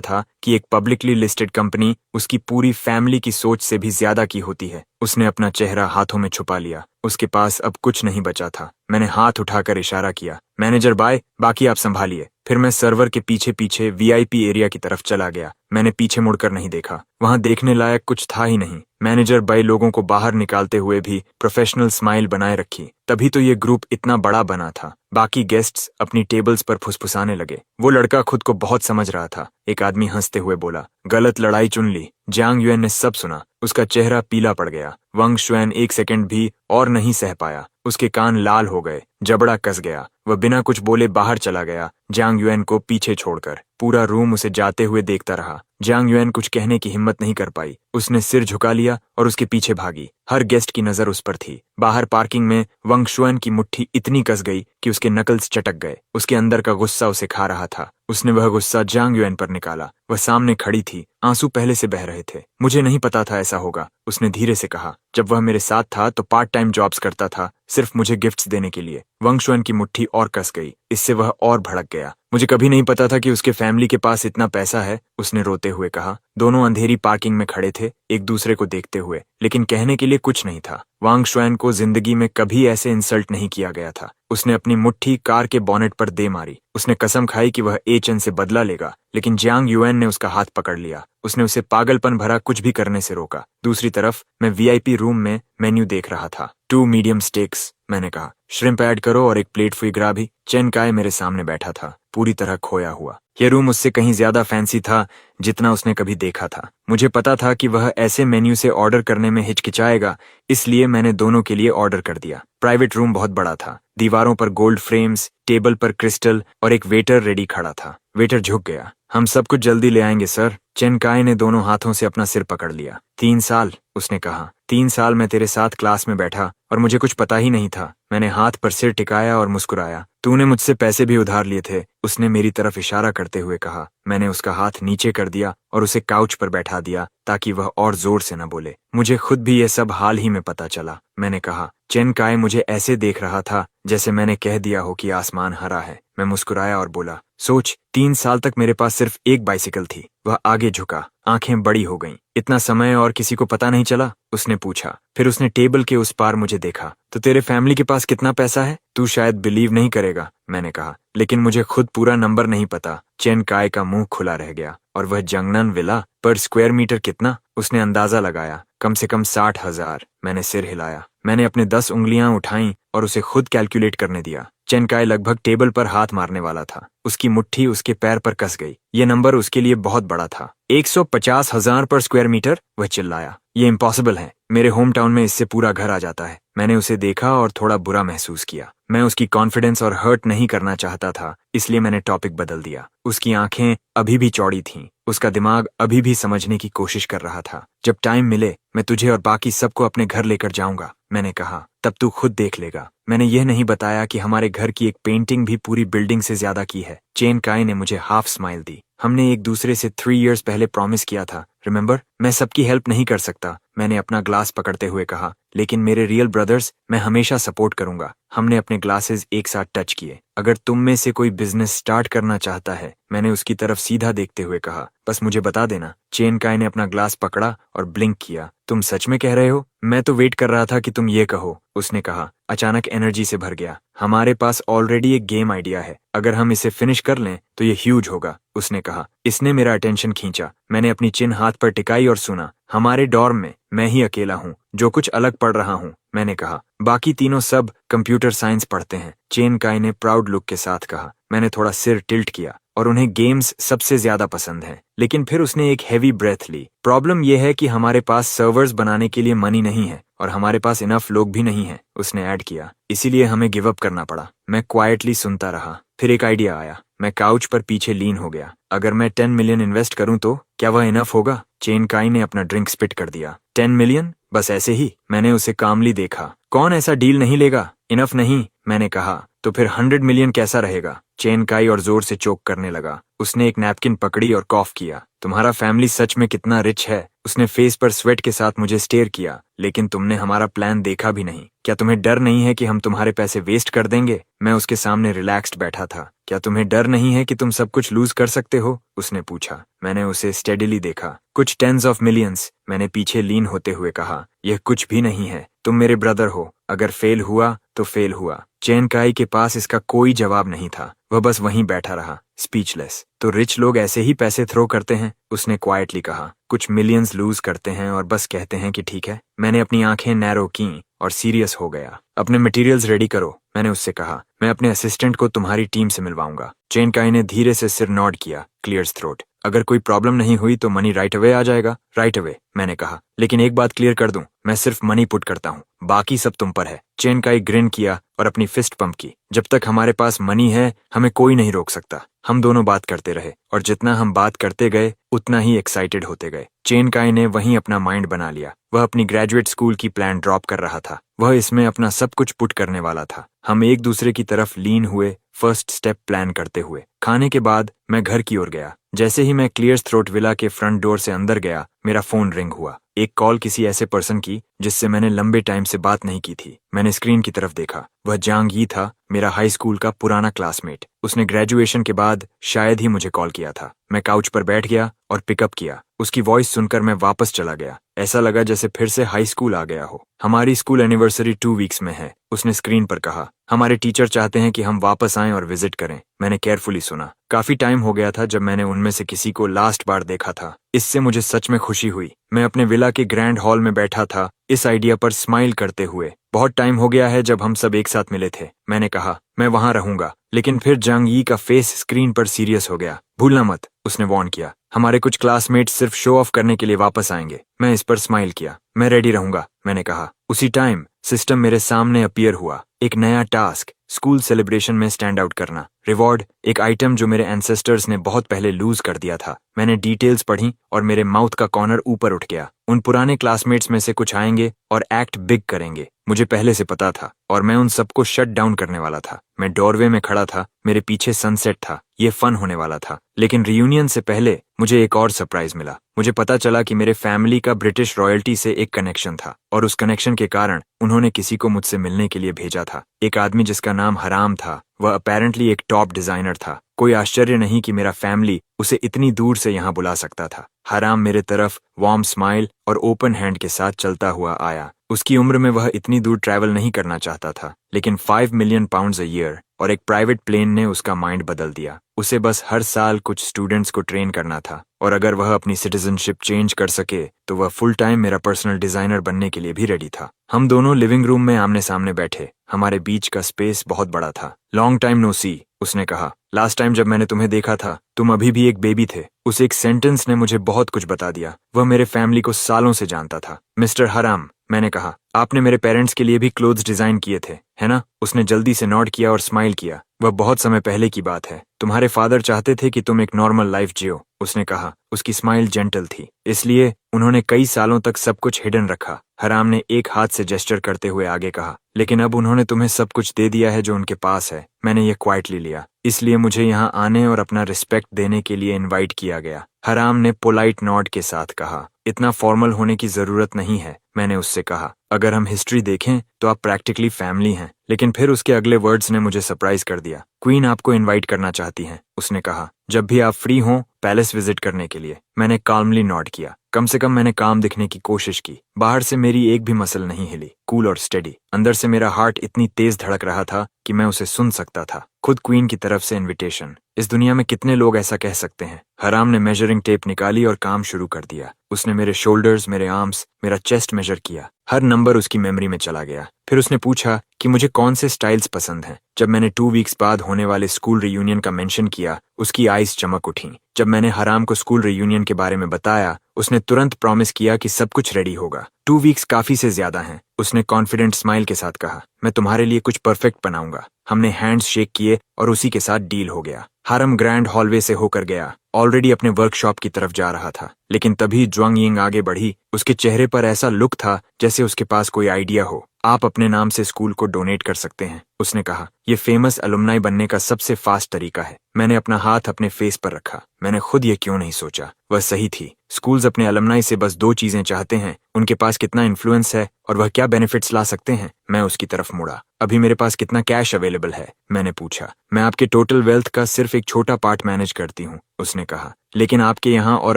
था कि एक पब्लिकली लिस्टेड कंपनी उसकी पूरी फैमिली की सोच से भी ज्यादा की होती है। उसने अपना चेहरा हाथों में छुपा लिया। उसके पास अब कुछ नहीं बचा था। मैंने हाथ उठाकर इशारा किया, मैनेजर बाय, बाकी आप संभालिए। फिर मैं सर्वर के पीछे पीछे वीआईपी एरिया की तरफ चला गया। मैंने पीछे मुड़कर नहीं देखा। वहां देखने लायक कुछ था ही नहीं। मैनेजर बाय लोगों को बाहर निकालते हुए भी प्रोफेशनल स्माइल बनाए रखी। तभी तो ये ग्रुप इतना बड़ा बना था। बाकी गेस्ट्स अपनी टेबल्स पर फुसफुसाने लगे। वो लड़का खुद को बहुत समझ रहा था। एक आदमी हंसते हुए बोला, गलत लड़ाई चुन ली। जांग युएन ने सब सुना। उसका चेहरा पीला पड़ गया। वांग शुएन एक सेकंड भी और नहीं सह पाया। उसके कान लाल हो गए, जबड़ा कस गया। वह बिना कुछ बोले बाहर चला गया, जांग युएन को पीछे छोड़कर। पूरा रूम उसे जाते हुए देखता रहा। जांग युएन कुछ कहने की हिम्मत नहीं कर पाई। उसने सिर झुका लिया और उसके पीछे भागी। हर गेस्ट की नजर उस पर थी। बाहर पार्किंग में वांग शुएन की मुट्ठी इतनी कस गई कि उसके नकल्स चटक गए। उसके अंदर का गुस्सा उसे खा रहा था। उसने वह गुस्सा जांग युएन पर निकाला। वह सामने खड़ी थी, आंसू पहले से बह रहे थे। मुझे नहीं पता था ऐसा होगा, उसने धीरे से कहा। जब वह मेरे साथ था तो पार्ट टाइम जॉब्स करता था, सिर्फ मुझे गिफ्ट्स देने के लिए। वांग शुएन की मुट्ठी और कस गई। इससे वह और भड़क गया। मुझे कभी नहीं पता था कि उसके फैमिली के पास इतना पैसा है, उसने रोते हुए कहा। दोनों अंधेरी पार्किंग में खड़े थे, एक दूसरे को देखते हुए, लेकिन कहने के लिए कुछ नहीं था। वांग शुएन को जिंदगी में कभी ऐसे इंसल्ट नहीं किया गया था। उसने अपनी मुट्ठी कार के बॉनेट पर दे मारी। उसने कसम खाई कि वह एचएन से बदला लेगा, लेकिन जांग युएन ने उसका हाथ पकड़ लिया। उसने उसे पागलपन भरा कुछ भी करने से रोका। दूसरी तरफ मैं वीआईपी रूम में मेन्यू देख रहा था। 2 मीडियम स्टेक्स, मैंने कहा। श्रिम्प ऐड करो और एक प्लेट फुई ग्रा भी। चेन काय मेरे सामने बैठा था, पूरी तरह खोया हुआ। यह रूम उससे कहीं ज्यादा फैंसी था जितना उसने कभी देखा था। मुझे पता था कि वह ऐसे मेन्यू से ऑर्डर करने में हिचकिचाएगा, इसलिए मैंने दोनों के लिए ऑर्डर कर दिया। प्राइवेट रूम बहुत बड़ा था। दीवारों पर गोल्ड फ्रेम्स, टेबल पर क्रिस्टल और एक वेटर रेडी खड़ा था। वेटर झुक गया। हम सब कुछ जल्दी ले आएंगे सर। चेन काय ने दोनों हाथों से अपना सिर पकड़ लिया। 3 साल, उसने कहा। 3 साल मैं तेरे साथ क्लास में बैठा और मुझे कुछ पता ही नहीं था। मैंने हाथ पर सिर टिकाया और मुस्कुराया। तूने मुझसे पैसे भी उधार लिए थे, उसने मेरी तरफ इशारा करते हुए कहा। मैंने उसका हाथ नीचे कर दिया और उसे काउच पर बैठा दिया ताकि वह और जोर से न बोले। मुझे खुद भी यह सब हाल ही में पता चला, मैंने कहा। चेन काय मुझे ऐसे देख रहा था जैसे मैंने कह दिया हो कि आसमान हरा है। मैं मुस्कुराया और बोला, सोच, 3 साल तक मेरे पास सिर्फ एक बाइसिकल थी। वह आगे झुका, आंखें बड़ी हो गईं। इतना समय और किसी को पता नहीं चला, उसने पूछा। फिर उसने टेबल के उस पार मुझे देखा। तो तेरे फैमिली के पास कितना पैसा है? तू शायद बिलीव नहीं करेगा, मैंने कहा, लेकिन मुझे खुद पूरा नंबर नहीं पता। चेन काय का मुंह खुला रह गया। और वह जंगनन विला पर स्क्वायर मीटर कितना? उसने अंदाजा लगाया। कम से कम 60,000। मैंने सिर हिलाया। मैंने अपने 10 उंगलियां उठाईं और उसे खुद कैलकुलेट करने दिया। चेन काय लगभग टेबल पर हाथ मारने वाला था। उसकी मुट्ठी उसके पैर पर कस गई। ये नंबर उसके लिए बहुत बड़ा था। 150,000 पर स्क्वायर मीटर, वह चिल्लाया। ये इम्पॉसिबल है। मेरे होम टाउन में इससे पूरा घर आ जाता है। मैंने उसे देखा और थोड़ा बुरा महसूस किया। मैं उसकी कॉन्फिडेंस और हर्ट नहीं करना चाहता था, इसलिए मैंने टॉपिक बदल दिया। उसकी आंखें अभी भी चौड़ी थीं। उसका दिमाग अभी भी समझने की कोशिश कर रहा था। जब टाइम मिले मैं तुझे और बाकी सबको अपने घर लेकर जाऊंगा, मैंने कहा। तब तू खुद देख लेगा। मैंने यह नहीं बताया कि हमारे घर की एक पेंटिंग भी पूरी बिल्डिंग से ज्यादा की है। चेन काय ने मुझे हाफ स्माइल दी। हमने एक दूसरे से 3 इयर्स पहले प्रॉमिस किया था, रिमेंबर? मैं सबकी हेल्प नहीं कर सकता, मैंने अपना ग्लास पकड़ते हुए कहा, लेकिन मेरे रियल ब्रदर्स, मैं हमेशा सपोर्ट करूंगा। हमने अपने ग्लासेस एक साथ टच किए। अगर तुम में से कोई बिजनेस स्टार्ट करना चाहता है, मैंने उसकी तरफ सीधा देखते हुए कहा, बस मुझे बता देना। चेन काय ने अपना ग्लास पकड़ा और ब्लिंक किया। तुम सच में कह रहे हो? मैं तो वेट कर रहा था कि तुम ये कहो, उसने कहा, अचानक एनर्जी से भर गया। हमारे पास ऑलरेडी एक गेम आइडिया है, अगर हम इसे फिनिश कर लें तो ये ह्यूज होगा, उसने कहा। इसने मेरा अटेंशन खींचा। मैंने अपनी चिन हाथ पर टिकाई और सुना। हमारे डॉर्म में मैं ही अकेला हूँ जो कुछ अलग पढ़ रहा हूँ, मैंने कहा। बाकी तीनों सब कंप्यूटर साइंस पढ़ते हैं, चेन काय ने प्राउड लुक के साथ कहा। मैंने थोड़ा सिर टिल्ट किया। और उन्हें गेम्स सबसे ज्यादा पसंद हैं। लेकिन फिर उसने एक हैवी ब्रेथ ली। प्रॉब्लम यह है कि हमारे पास सर्वर्स बनाने के लिए मनी नहीं है और हमारे पास इनफ लोग भी नहीं हैं, उसने ऐड किया। इसीलिए हमें गिव अप करना पड़ा। मैं क्वाइटली सुनता रहा। फिर एक आइडिया आया। मैं काउच पर पीछे लीन हो गया। अगर मैं 10 मिलियन इन्वेस्ट करूं तो क्या वह इनफ होगा? चेन काई ने अपना ड्रिंक स्पिट कर दिया। 10 मिलियन? बस ऐसे ही? मैंने उसे कामली देखा। कौन ऐसा डील नहीं लेगा? इनफ नहीं, मैंने कहा। तो फिर 100 मिलियन कैसा रहेगा? चेन काई और जोर से चोक करने लगा। उसने एक नैपकिन पकड़ी और कॉफ किया। तुम्हारा फैमिली सच में कितना रिच है? उसने फेस पर स्वेट के साथ मुझे स्टेयर किया। लेकिन तुमने हमारा प्लान देखा भी नहीं। क्या तुम्हें डर नहीं है कि हम तुम्हारे पैसे वेस्ट कर देंगे? मैं उसके सामने रिलैक्स्ड बैठा था। क्या तुम्हें डर नहीं है कि तुम सब कुछ लूज कर सकते हो? उसने पूछा। मैंने उसे स्टेडिली देखा। कुछ टेंस ऑफ मिलियंस, मैंने पीछे लीन होते हुए कहा। यह कुछ भी नहीं है। तुम मेरे ब्रदर हो। अगर फेल हुआ तो फेल हुआ। चेन काई के पास इसका कोई जवाब नहीं था। वह बस वहीं बैठा रहा, स्पीचलेस। तो रिच लोग ऐसे ही पैसे थ्रो करते हैं, उसने क्वाइटली कहा। कुछ मिलियंस लूज करते हैं और बस कहते हैं कि ठीक है। मैंने अपनी आंखें नैरो की और सीरियस हो गया। अपने मटेरियल्स रेडी करो, मैंने उससे कहा। मैं अपने असिस्टेंट को तुम्हारी टीम से मिलवाऊंगा। चेन काई ने धीरे से सिर नॉड किया, क्लियर्स थ्रोट। अगर कोई प्रॉब्लम नहीं हुई तो मनी राइट अवे आ जाएगा। राइट अवे, मैंने कहा। लेकिन एक बात क्लियर कर दूं, मैं सिर्फ मनी पुट करता हूँ, बाकी सब तुम पर है। चेन काई ग्रिन किया और अपनी फिस्ट पंप की। जब तक हमारे पास मनी है, हमें कोई नहीं रोक सकता। हम दोनों बात करते रहे और जितना हम बात करते गए उतना ही एक्साइटेड होते गए। चेन काई ने वहीं अपना माइंड बना लिया। वह अपनी ग्रेजुएट स्कूल की प्लान ड्रॉप कर रहा था। वह इसमें अपना सब कुछ पुट करने वाला था। हम एक दूसरे की तरफ लीन हुए, फर्स्ट स्टेप प्लान करते हुए। खाने के बाद मैं घर की ओर गया। जैसे ही मैं क्लियर्स थ्रोट विला के फ्रंट डोर से अंदर गया, मेरा फोन रिंग हुआ। एक कॉल किसी ऐसे पर्सन की जिससे मैंने लंबे टाइम से बात नहीं की थी। मैंने स्क्रीन की तरफ देखा। वह जांग यी था, मेरा हाई स्कूल का पुराना क्लासमेट। उसने ग्रेजुएशन के बाद शायद ही मुझे कॉल किया था। मैं काउच पर बैठ गया और पिकअप किया। उसकी वॉइस सुनकर मैं वापस चला गया। ऐसा लगा जैसे फिर से हाई स्कूल आ गया हो। हमारी स्कूल एनिवर्सरी 2 वीक्स में है, उसने स्क्रीन पर कहा। हमारे टीचर चाहते हैं कि हम वापस आएं और विजिट करें। मैंने केयरफुली सुना। काफी टाइम हो गया था जब मैंने उनमें से किसी को लास्ट बार देखा था। इससे मुझे सच में खुशी हुई। मैं अपने विला के ग्रैंड हॉल में बैठा था, इस आइडिया पर स्माइल करते हुए। बहुत टाइम हो गया है जब हम सब एक साथ मिले थे, मैंने कहा। मैं वहां रहूंगा। लेकिन फिर जांग यी का फेस स्क्रीन पर सीरियस हो गया। भूलना मत, उसने वार्न किया। हमारे कुछ क्लासमेट्स सिर्फ शो ऑफ करने के लिए वापस आएंगे। मैं इस पर स्माइल किया। मैं रेडी रहूंगा, मैंने कहा। उसी टाइम सिस्टम मेरे सामने अपीयर हुआ। एक नया टास्क, स्कूल सेलिब्रेशन में स्टैंड आउट करना। रिवॉर्ड, एक आइटम जो मेरे एंसेस्टर्स ने बहुत पहले लूज कर दिया था। मैंने डिटेल्स पढ़ी और मेरे माउथ का कॉर्नर ऊपर उठ गया। उन पुराने क्लासमेट्स में से कुछ आएंगे और एक्ट बिग करेंगे। मुझे पहले से पता था और मैं उन सबको शट डाउन करने वाला था। मैं डोरवे में खड़ा था, मेरे पीछे सनसेट था। ये फन होने वाला था। लेकिन रियूनियन से पहले मुझे एक और सरप्राइज मिला। मुझे पता चला कि मेरे फैमिली का ब्रिटिश रॉयल्टी से एक कनेक्शन था और उस कनेक्शन के कारण उन्होंने किसी को मुझसे मिलने के लिए भेजा था। एक आदमी जिसका नाम हराम था। वह अपेरेंटली एक टॉप डिजाइनर था। कोई आश्चर्य नहीं कि मेरा फैमिली उसे इतनी दूर से यहाँ बुला सकता था। हराम मेरे तरफ वार्म स्माइल और ओपन हैंड के साथ चलता हुआ आया। उसकी उम्र में वह इतनी दूर ट्रैवल नहीं करना चाहता था, लेकिन 5 मिलियन पाउंड्स अ ईयर और एक प्राइवेट प्लेन ने उसका माइंड बदल दिया। उसे बस हर साल कुछ स्टूडेंट्स को ट्रेन करना था और अगर वह अपनी सिटीजनशिप चेंज कर सके तो वह फुल टाइम मेरा पर्सनल डिजाइनर बनने के लिए भी रेडी था। हम दोनों लिविंग रूम में आमने सामने बैठे। हमारे बीच का स्पेस बहुत बड़ा था। लॉन्ग टाइम नो सी, उसने कहा। लास्ट टाइम जब मैंने तुम्हें देखा था, तुम अभी भी एक बेबी थे। उस एक सेंटेंस ने मुझे बहुत कुछ बता दिया। वह मेरे फैमिली को सालों से जानता था। मिस्टर हराम, मैंने कहा, आपने मेरे पेरेंट्स के लिए भी क्लोथ्स डिजाइन किए थे, है ना? उसने जल्दी से नॉड किया और स्माइल किया। वह बहुत समय पहले की बात है। तुम्हारे फादर चाहते थे कि तुम एक नॉर्मल लाइफ जियो, उसने कहा। उसकी स्माइल जेंटल थी, इसलिए उन्होंने कई सालों तक सब कुछ हिडन रखा। हराम ने एक हाथ से जेस्चर करते हुए आगे कहा, लेकिन अब उन्होंने तुम्हें सब कुछ दे दिया है जो उनके पास है। मैंने ये क्वाइटली लिया, इसलिए मुझे यहाँ आने और अपना रिस्पेक्ट देने के लिए इनवाइट किया गया। हराम ने पोलाइट नॉड के साथ कहा, इतना फॉर्मल होने की जरूरत नहीं है। मैंने उससे कहा, अगर हम हिस्ट्री देखें तो आप प्रैक्टिकली फैमिली हैं। लेकिन फिर उसके अगले वर्ड्स ने मुझे सरप्राइज कर दिया। क्वीन आपको इनवाइट करना चाहती हैं, उसने कहा, जब भी आप फ्री हों पैलेस विजिट करने के लिए। मैंने काल्मली नॉड किया। कम से कम मैंने काम दिखने की कोशिश की। बाहर से मेरी एक भी मसल नहीं हिली, कूल और स्टेडी। अंदर से मेरा हार्ट इतनी तेज धड़क रहा था कि मैं उसे सुन सकता था। खुद क्वीन की तरफ से इनविटेशन। इस दुनिया में कितने लोग ऐसा कह सकते हैं? हराम ने मेजरिंग टेप निकाली और काम शुरू कर दिया। उसने मेरे शोल्डर्स, मेरे आर्म्स, मेरा चेस्ट मेजर किया। हर नंबर उसकी मेमोरी में चला गया। फिर उसने पूछा कि मुझे कौन से स्टाइल्स पसंद हैं। जब मैंने 2 वीक्स बाद होने वाले स्कूल रियूनियन का मेंशन किया, उसकी आईज चमक उठी। जब मैंने हराम को स्कूल रियूनियन के बारे में बताया, उसने तुरंत प्रॉमिस किया कि सब कुछ रेडी होगा। 2 वीक्स काफी से ज्यादा हैं, उसने कॉन्फिडेंट स्माइल के साथ कहा। मैं तुम्हारे लिए कुछ परफेक्ट बनाऊंगा। हमने हैंड्स शेक किए और उसी के साथ डील हो गया। हरम ग्रैंड हॉलवे से होकर गया, ऑलरेडी अपने वर्कशॉप की तरफ जा रहा था। लेकिन तभी ज्वांग यिंग आगे बढ़ी। उसके चेहरे पर ऐसा लुक था जैसे उसके पास कोई आइडिया हो। आप अपने नाम से स्कूल को डोनेट कर सकते हैं, उसने कहा। यह फेमस अलुमनाई बनने का सबसे फास्ट तरीका है। मैंने अपना हाथ अपने फेस पर रखा। मैंने खुद ये क्यों नहीं सोचा? वह सही थी। स्कूल्स अपने अलुमनाई से बस 2 चीजें चाहते हैं, उनके पास कितना इन्फ्लुएंस है और वह क्या बेनिफिट्स ला सकते हैं। मैं उसकी तरफ मुड़ा। अभी मेरे पास कितना कैश अवेलेबल है? मैंने पूछा। मैं आपके टोटल वेल्थ का सिर्फ एक छोटा पार्ट मैनेज करती हूँ, उसने कहा। लेकिन आपके यहाँ और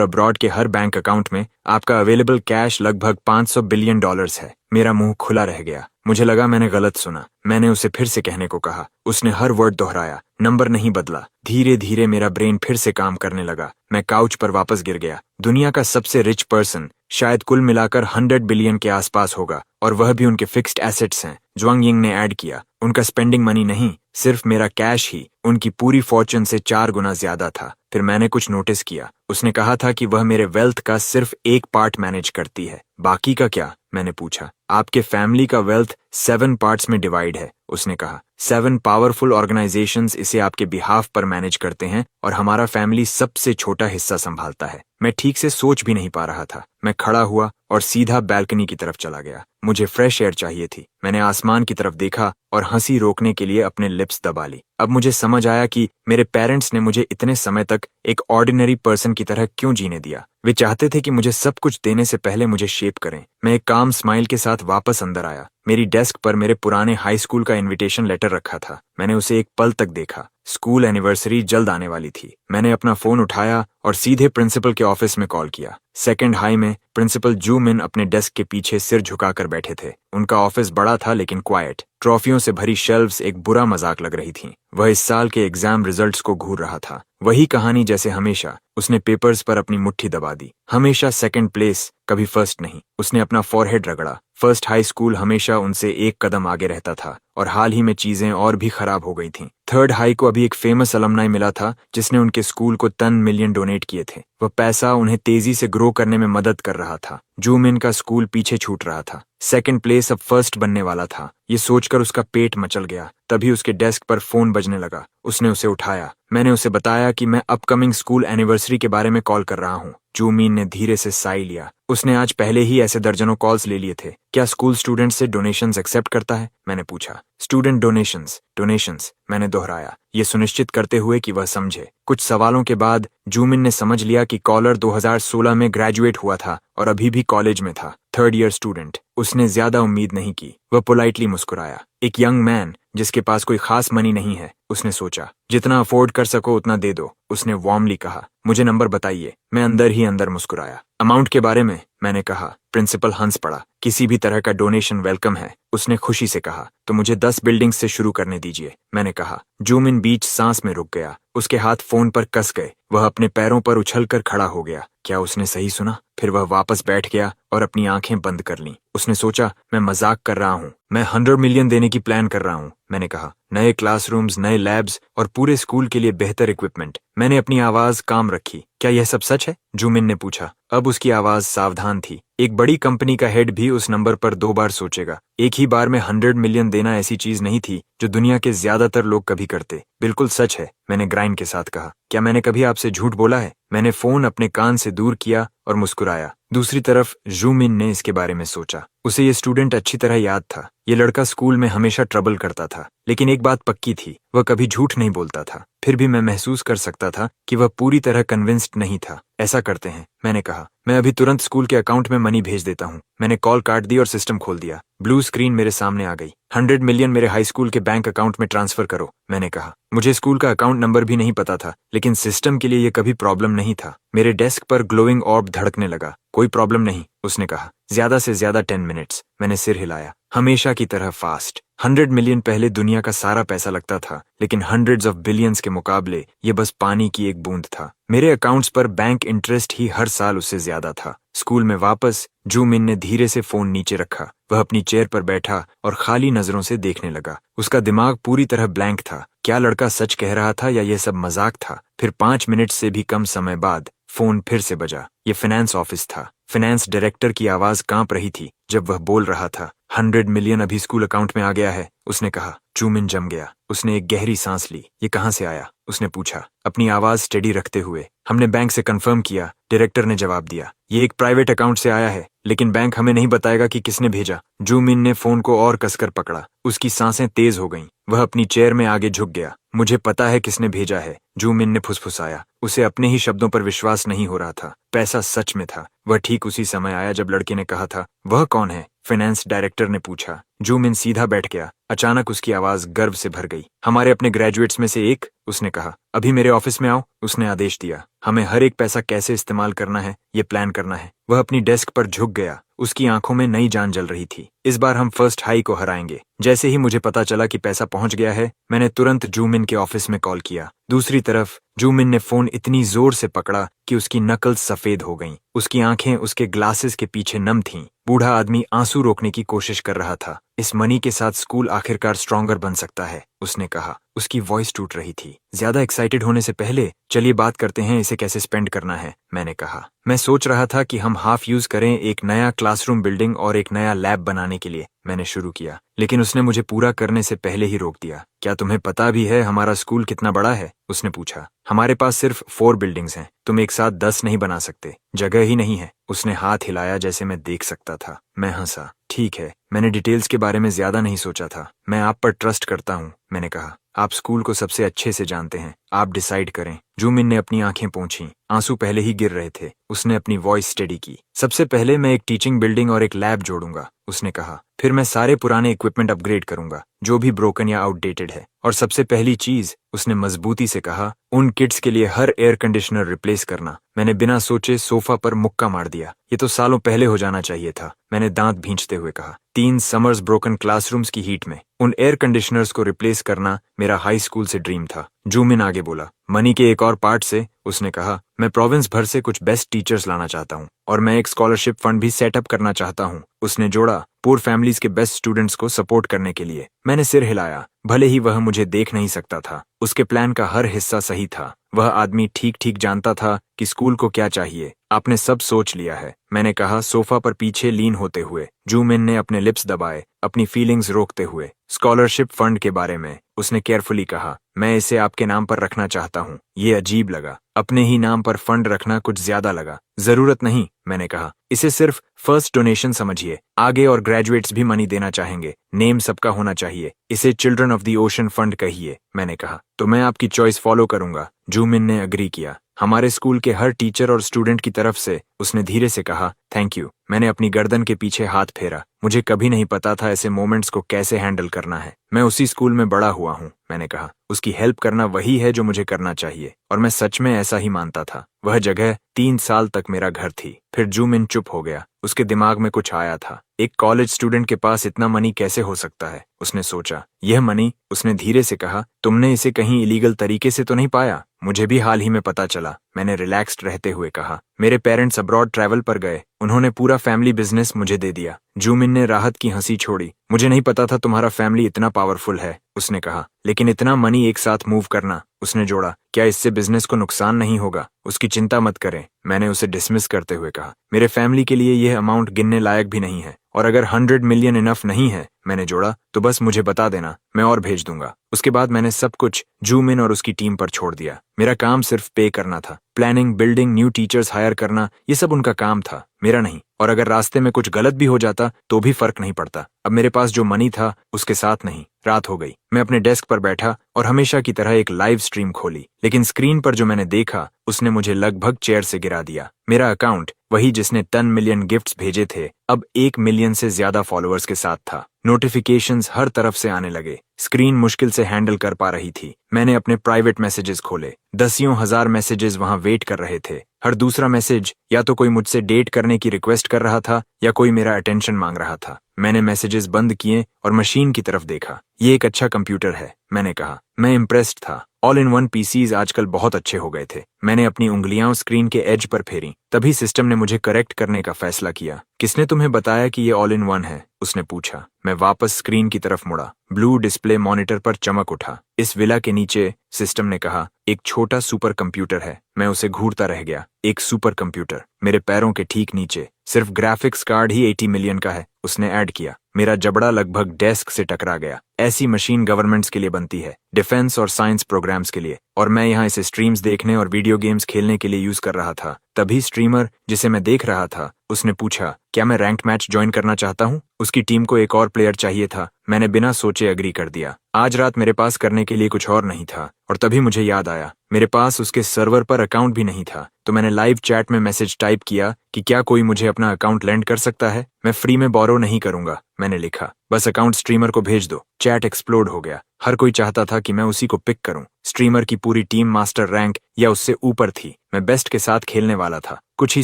अब्रॉड के हर बैंक अकाउंट में आपका अवेलेबल कैश लगभग $500 बिलियन है। मेरा मुंह खुला रह गया। मुझे लगा मैंने गलत सुना। मैंने उसे फिर से कहने को कहा। उसने हर वर्ड दोहराया। नंबर नहीं बदला। धीरे धीरे मेरा ब्रेन फिर से काम करने लगा। मैं काउच पर वापस गिर गया। दुनिया का सबसे रिच पर्सन शायद कुल मिलाकर 100 बिलियन के आसपास होगा, और वह भी उनके फिक्स्ड एसेट्स हैं। ज्वांग यिंग ने ऐड किया, उनका स्पेंडिंग मनी नहीं, सिर्फ मेरा कैश ही उनकी पूरी फॉर्च्यून से 4 गुना ज्यादा था। फिर मैंने कुछ नोटिस किया। उसने कहा था कि वह मेरे वेल्थ का सिर्फ एक पार्ट मैनेज करती है। बाकी का क्या? मैंने पूछा। आपके फैमिली का वेल्थ 7 पार्ट्स में डिवाइड है, उसने कहा। 7 पावरफुल ऑर्गेनाइजेशंस इसे आपके बिहाफ पर मैनेज करते हैं और हमारा फैमिली सबसे छोटा हिस्सा संभालता है। मैं ठीक से सोच भी नहीं पा रहा था। मैं खड़ा हुआ और सीधा बैल्कनी की तरफ चला गया। मुझे फ्रेश एयर चाहिए थी। मैंने आसमान की तरफ देखा और हंसी रोकने के लिए अपने लिप्स दबा ली। अब मुझे समझ आया कि मेरे पेरेंट्स ने मुझे इतने समय तक एक ऑर्डिनरी पर्सन की तरह क्यों जीने दिया। वे चाहते थे कि मुझे सब कुछ देने से पहले मुझे शेप करें। मैं एक काम स्माइल के साथ वापस अंदर आया। मेरी डेस्क पर मेरे पुराने हाई स्कूल का इनविटेशन लेटर रखा था। मैंने उसे एक पल तक देखा। स्कूल एनिवर्सरी जल्द आने वाली थी। मैंने अपना फोन उठाया और सीधे प्रिंसिपल के ऑफिस में कॉल किया। सेकंड हाई में प्रिंसिपल जू मिन अपने डेस्क के पीछे सिर झुकाकर बैठे थे। उनका ऑफिस बड़ा था लेकिन क्वाइट। ट्रॉफियों से भरी शेल्व्स एक बुरा मजाक लग रही थीं। वह इस साल के एग्जाम रिजल्ट्स को घूर रहा था। वही कहानी जैसे हमेशा। उसने पेपर्स पर अपनी मुट्ठी दबा दी। हमेशा सेकंड प्लेस, कभी फर्स्ट नहीं। उसने अपना फॉरहेड रगड़ा। फर्स्ट हाई स्कूल हमेशा उनसे एक कदम आगे रहता था, और हाल ही में चीजें और भी खराब हो गई थीं। थर्ड हाई को अभी एक फेमस अलुमनाई मिला था जिसने उनके स्कूल को 10 मिलियन डोनेट किए थे। वह पैसा उन्हें तेजी से ग्रो करने में मदद कर रहा था। जू मिन का स्कूल पीछे छूट रहा था। सेकंड प्लेस अब फर्स्ट बनने वाला था। ये सोचकर उसका पेट मचल गया। तभी उसके डेस्क पर फोन बजने लगा। उसने उसे उठाया। मैंने उसे बताया कि मैं अपकमिंग स्कूल एनिवर्सरी के बारे में कॉल कर रहा हूँ। जू मिन ने धीरे से साई लिया। उसने आज पहले ही ऐसे दर्जनों कॉल्स ले लिए थे। क्या स्कूल स्टूडेंट्स से डोनेशंस एक्सेप्ट करता है? मैंने पूछा। स्टूडेंट डोनेशंस, मैंने दोहराया, ये सुनिश्चित करते हुए कि वह समझे। कुछ सवालों के बाद जू मिन ने समझ लिया कि कॉलर 2016 में ग्रेजुएट हुआ था और अभी भी कॉलेज में था। 3rd year student. उसने ज्यादा उम्मीद नहीं की। वह पोलाइटली मुस्कुराया। एक यंग मैन जिसके पास कोई खास मनी नहीं है, उसने सोचा। जितना अफोर्ड कर सको उतना दे दो, उसने वार्मली कहा। मुझे नंबर बताइए। मैं अंदर ही अंदर मुस्कुराया। अमाउंट के बारे में? मैंने कहा। प्रिंसिपल हंस पड़ा। किसी भी तरह का डोनेशन वेलकम है, उसने खुशी से कहा। तो मुझे 10 बिल्डिंग्स से शुरू करने दीजिए, मैंने कहा। जू मिन बीच सांस में रुक गया। उसके हाथ फोन पर कस गए। वह अपने पैरों पर उछलकर खड़ा हो गया। क्या उसने सही सुना? फिर वह वापस बैठ गया और अपनी आंखें बंद कर लीं। उसने सोचा, मैं मजाक कर रहा हूँ। मैं 100 मिलियन देने की प्लान कर रहा हूँ, मैंने कहा। नए क्लासरूम्स, नए लैब्स और पूरे स्कूल के लिए बेहतर इक्विपमेंट। मैंने अपनी आवाज काम रखी। क्या यह सब सच है? जूमिन ने पूछा। अब उसकी आवाज सावधान थी। एक बड़ी कंपनी का हेड भी उस नंबर पर 2 बार सोचेगा। एक ही बार में 100 मिलियन देना ऐसी चीज नहीं थी जो दुनिया के ज्यादातर लोग कभी करते। बिल्कुल सच है, मैंने ग्राइंड के साथ कहा। क्या मैंने कभी आपसे झूठ बोला है? मैंने फोन अपने कान से दूर किया और मुस्कुराया। दूसरी तरफ जूमिन ने इसके बारे में सोचा। उसे ये स्टूडेंट अच्छी तरह याद था। ये लड़का स्कूल में हमेशा ट्रबल करता था, लेकिन एक बात पक्की थी, वह कभी झूठ नहीं बोलता था। फिर भी मैं महसूस कर सकता था कि वह पूरी तरह कन्विंस्ड नहीं था। ऐसा करते हैं, मैंने कहा। मैं अभी तुरंत स्कूल के अकाउंट में मनी भेज देता हूँ। मैंने कॉल काट दी और सिस्टम खोल दिया। ब्लू स्क्रीन मेरे सामने आ गई। 100 मिलियन मेरे हाई स्कूल के बैंक अकाउंट में ट्रांसफर करो, मैंने कहा। मुझे स्कूल का अकाउंट नंबर भी नहीं पता था, लेकिन सिस्टम के लिए यह कभी प्रॉब्लम नहीं था। मेरे डेस्क पर ग्लोइंग ऑर्ब धड़कने लगा। कोई प्रॉब्लम नहीं, उसने कहा। ज्यादा से ज्यादा 10 मिनट्स। मैंने सिर हिलाया। हमेशा की तरह फास्ट। 100 मिलियन पहले दुनिया का सारा पैसा लगता था, लेकिन हंड्रेड्स ऑफ बिलियंस के मुकाबले ये बस पानी की एक बूंद था। मेरे अकाउंट्स पर बैंक इंटरेस्ट ही हर साल उससे ज्यादा था। स्कूल में वापस जूमिन ने धीरे से फोन नीचे रखा। वह अपनी चेयर पर बैठा और खाली नजरों से देखने लगा। उसका दिमाग पूरी तरह ब्लैंक था। क्या लड़का सच कह रहा था या यह सब मजाक था? फिर 5 मिनट से भी कम समय बाद फोन फिर से बजा। ये फाइनेंस ऑफिस था। फाइनेंस डायरेक्टर की आवाज कांप रही थी जब वह बोल रहा था। 100 मिलियन अभी स्कूल अकाउंट में आ गया है, उसने कहा। जूमिन जम गया। उसने एक गहरी सांस ली। ये कहां से आया? उसने पूछा, अपनी आवाज स्टेडी रखते हुए। हमने बैंक से कंफर्म किया, डायरेक्टर ने जवाब दिया। ये एक प्राइवेट अकाउंट से आया है, लेकिन बैंक हमें नहीं बताएगा कि किसने भेजा। जूमिन ने फोन को और कसकर पकड़ा। उसकी सांसें तेज हो गईं। वह अपनी चेयर में आगे झुक गया। मुझे पता है किसने भेजा है, जूमिन ने फुसफुसाया। उसे अपने ही शब्दों पर विश्वास नहीं हो रहा था। पैसा सच में था। वह ठीक उसी समय आया जब लड़के ने कहा था। वह कौन है? फाइनेंस डायरेक्टर ने पूछा। जूमिन सीधा बैठ गया। अचानक उसकी आवाज गर्व से भर गई। हमारे अपने ग्रेजुएट्स में से एक, उसने कहा। अभी मेरे ऑफिस में आओ, उसने आदेश दिया। हमें हर एक पैसा कैसे इस्तेमाल करना है ये प्लान करना है। वह अपनी डेस्क पर झुक गया। उसकी आंखों में नई जान जल रही थी। इस बार हम फर्स्ट हाई को हराएंगे। जैसे ही मुझे पता चला कि पैसा पहुंच गया है, मैंने तुरंत जूमिन के ऑफिस में कॉल किया। दूसरी तरफ जूमिन ने फोन इतनी जोर से पकड़ा कि उसकी नकल सफेद हो गईं। उसकी आंखें उसके ग्लासेस के पीछे नम थीं। बूढ़ा आदमी आंसू रोकने की कोशिश कर रहा था। इस मनी के साथ स्कूल आखिरकार स्ट्रॉन्गर बन सकता है, उसने कहा। उसकी वॉइस टूट रही थी। ज्यादा एक्साइटेड होने से पहले चलिए बात करते हैं इसे कैसे स्पेंड करना है, मैंने कहा। मैं सोच रहा था कि हम हाफ यूज करें एक नया क्लासरूम बिल्डिंग और एक नया लैब बनाने के लिए, मैंने शुरू किया। लेकिन उसने मुझे पूरा करने से पहले ही रोक दिया। क्या तुम्हें पता भी है हमारा स्कूल कितना बड़ा है? उसने पूछा। हमारे पास सिर्फ 4 बिल्डिंग्स हैं। तुम एक साथ 10 नहीं बना सकते, जगह ही नहीं है। उसने हाथ हिलाया जैसे मैं देख सकता था। मैं हंसा। ठीक है, मैंने डिटेल्स के बारे में ज्यादा नहीं सोचा था। मैं आप पर ट्रस्ट करता हूँ, मैंने कहा। आप स्कूल को सबसे अच्छे से जानते हैं, आप डिसाइड करें। जूमिन ने अपनी आंखें पोंछीं। आंसू पहले ही गिर रहे थे। उसने अपनी वॉइस स्टेडी की। सबसे पहले मैं एक टीचिंग बिल्डिंग और एक लैब जोड़ूंगा, उसने कहा। फिर मैं सारे पुराने इक्विपमेंट अपग्रेड करूंगा, जो भी ब्रोकन या आउटडेटेड है। और सबसे पहली चीज, उसने मजबूती से कहा, उन किड्स के लिए हर एयर कंडीशनर रिप्लेस करना। मैंने बिना सोचे सोफा पर मुक्का मार दिया। ये तो सालों पहले हो जाना चाहिए था, मैंने दांत भींचते हुए कहा। 3 समर्स ब्रोकन क्लासरूम्स की हीट में उन एयर कंडीशनर्स को रिप्लेस करना मेरा हाई स्कूल से ड्रीम था। जूमिन आगे बोला। मनी के एक और पार्ट से, उसने कहा, मैं प्रोविंस भर से कुछ बेस्ट टीचर्स लाना चाहता हूँ और मैं एक स्कॉलरशिप फंड भी सेटअप करना चाहता हूँ, उसने जोड़ा। पुअर फैमिलीज के बेस्ट स्टूडेंट्स को सपोर्ट करने के लिए। मैंने सिर हिलाया। भले ही वह मुझे देख नहीं सकता था, उसके प्लान का हर हिस्सा सही था। वह आदमी ठीक ठीक जानता था कि स्कूल को क्या चाहिए। आपने सब सोच लिया है, मैंने कहा, सोफा पर पीछे लीन होते हुए। जूमिन ने अपने लिप्स दबाए, अपनी फीलिंग्स रोकते हुए। स्कॉलरशिप फंड के बारे में, उसने केयरफुली कहा, मैं इसे आपके नाम पर रखना चाहता हूँ। ये अजीब लगा। अपने ही नाम पर फंड रखना कुछ ज्यादा लगा। जरूरत नहीं, मैंने कहा। इसे सिर्फ फर्स्ट डोनेशन समझिए। आगे और ग्रेजुएट्स भी मनी देना चाहेंगे। नेम सबका होना चाहिए। इसे children of the ocean fund कहिए, मैंने कहा। तो मैं आपकी चॉइस फॉलो करूंगा, जूमिन ने अग्री किया। हमारे स्कूल के हर टीचर और स्टूडेंट की तरफ से, उसने धीरे से कहा, थैंक यू। मैंने अपनी गर्दन के पीछे हाथ फेरा। मुझे कभी नहीं पता था ऐसे मोमेंट्स को कैसे हैंडल करना है। मैं उसी स्कूल में बड़ा हुआ हूँ, मैंने कहा। उसकी हेल्प करना वही है जो मुझे करना चाहिए, और मैं सच में ऐसा ही मानता था। वह जगह 3 साल तक मेरा घर थी। फिर जूमिन चुप हो गया। उसके दिमाग में कुछ आया था। एक कॉलेज स्टूडेंट के पास इतना मनी कैसे हो सकता है, उसने सोचा। यह मनी, उसने धीरे से कहा, तुमने इसे कहीं इलीगल तरीके से तो नहीं पाया? मुझे भी हाल ही में पता चला, मैंने रिलैक्स्ड रहते हुए कहा। मेरे पेरेंट्स अब्रॉड ट्रैवल पर गए, उन्होंने पूरा फैमिली बिजनेस मुझे दे दिया। जूमिन ने राहत की हंसी छोड़ी। मुझे नहीं पता था तुम्हारा फैमिली इतना पावरफुल है, उसने कहा। लेकिन इतना मनी एक साथ मूव करना, उसने जोड़ा। क्या इससे बिजनेस को नुकसान नहीं होगा? उसकी चिंता मत करें, मैंने उसे डिसमिस करते हुए कहा। मेरे फैमिली के लिए यह अमाउंट गिनने लायक भी नहीं है, और अगर 100 मिलियन इनफ नहीं है, मैंने जोड़ा, तो बस मुझे बता देना, मैं और भेज दूंगा। उसके बाद मैंने सब कुछ जूमिन और उसकी टीम पर छोड़ दिया। मेरा काम सिर्फ पे करना था। Planning, building, new teachers hire करना, ये सब उनका काम था, मेरा नहीं। और अगर रास्ते में कुछ गलत भी हो जाता तो भी फर्क नहीं पड़ता। अब मेरे पास जो मनी था उसके साथ नहीं। रात हो गई। मैं अपने डेस्क पर बैठा और हमेशा की तरह एक लाइव स्ट्रीम खोली, लेकिन स्क्रीन पर जो मैंने देखा उसने मुझे लगभग चेयर से गिरा दिया। मेरा अकाउंट, वही जिसने 10 मिलियन गिफ्ट्स भेजे थे, अब 1 मिलियन से ज्यादा फॉलोअर्स के साथ था। नोटिफिकेशंस हर तरफ से आने लगे। स्क्रीन मुश्किल से हैंडल कर पा रही थी। मैंने अपने प्राइवेट मैसेजेस खोले। दसियों हजार मैसेजेस वहां वेट कर रहे थे। हर दूसरा मैसेज या तो कोई मुझसे डेट करने की रिक्वेस्ट कर रहा था या कोई मेरा अटेंशन मांग रहा था। मैंने मैसेजेस बंद किए और मशीन की तरफ देखा। ये एक अच्छा कंप्यूटर है, मैंने कहा। मैं इम्प्रेस्ड था। ऑल इन वन पीसीज आजकल बहुत अच्छे हो गए थे। मैंने अपनी उंगलियां स्क्रीन के एज पर फेरी। तभी सिस्टम ने मुझे करेक्ट करने का फैसला किया। किसने तुम्हें बताया कि ये ऑल इन वन है? उसने पूछा। मैं वापस स्क्रीन की तरफ मुड़ा। ब्लू डिस्प्ले मॉनिटर पर चमक उठा। इस विला के नीचे, सिस्टम ने कहा, एक छोटा सुपर कंप्यूटर है। मैं उसे घूरता रह गया। एक सुपर कंप्यूटर मेरे पैरों के ठीक नीचे। सिर्फ ग्राफिक्स कार्ड ही 80 मिलियन का है, उसने ऐड किया। मेरा जबड़ा लगभग डेस्क से टकरा गया। ऐसी मशीन गवर्नमेंट्स के लिए बनती है, डिफेंस और साइंस प्रोग्राम्स के लिए, और मैं यहाँ इसे स्ट्रीम्स देखने और वीडियो गेम्स खेलने के लिए यूज कर रहा था। तभी स्ट्रीमर जिसे मैं देख रहा था, उसने पूछा, क्या मैं रैंक्ड मैच ज्वाइन करना चाहता हूँ? उसकी टीम को एक और प्लेयर चाहिए था। मैंने बिना सोचे अग्री कर दिया। आज रात मेरे पास करने के लिए कुछ और नहीं था, और तभी मुझे याद आया, मेरे पास उसके सर्वर पर अकाउंट भी नहीं था। तो मैंने लाइव चैट में मैसेज टाइप किया कि क्या कोई मुझे अपना अकाउंट लेंड कर सकता है? मैं फ्री में बोरो नहीं करूंगा, मैंने लिखा। बस अकाउंट स्ट्रीमर को भेज दो। चैट एक्सप्लोड हो गया। हर कोई चाहता था कि मैं उसी को पिक करूं। स्ट्रीमर की पूरी टीम मास्टर रैंक या उससे ऊपर थी। मैं बेस्ट के साथ खेलने वाला था। कुछ ही